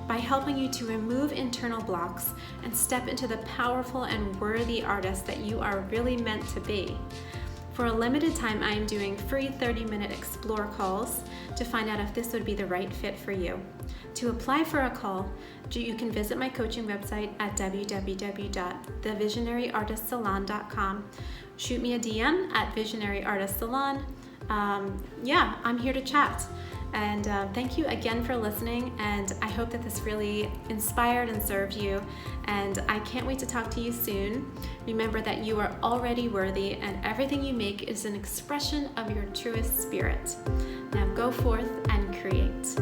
by helping you to remove internal blocks and step into the powerful and worthy artist that you are really meant to be. For a limited time, I am doing free 30-minute explore calls to find out if this would be the right fit for you. To apply for a call, you can visit my coaching website at www.thevisionaryartistsalon.com. Shoot me a DM at Visionary Artist Salon. I'm here to chat. And thank you again for listening, and I hope that this really inspired and served you, and I can't wait to talk to you soon. Remember that you are already worthy, and everything you make is an expression of your truest spirit. Now go forth and create.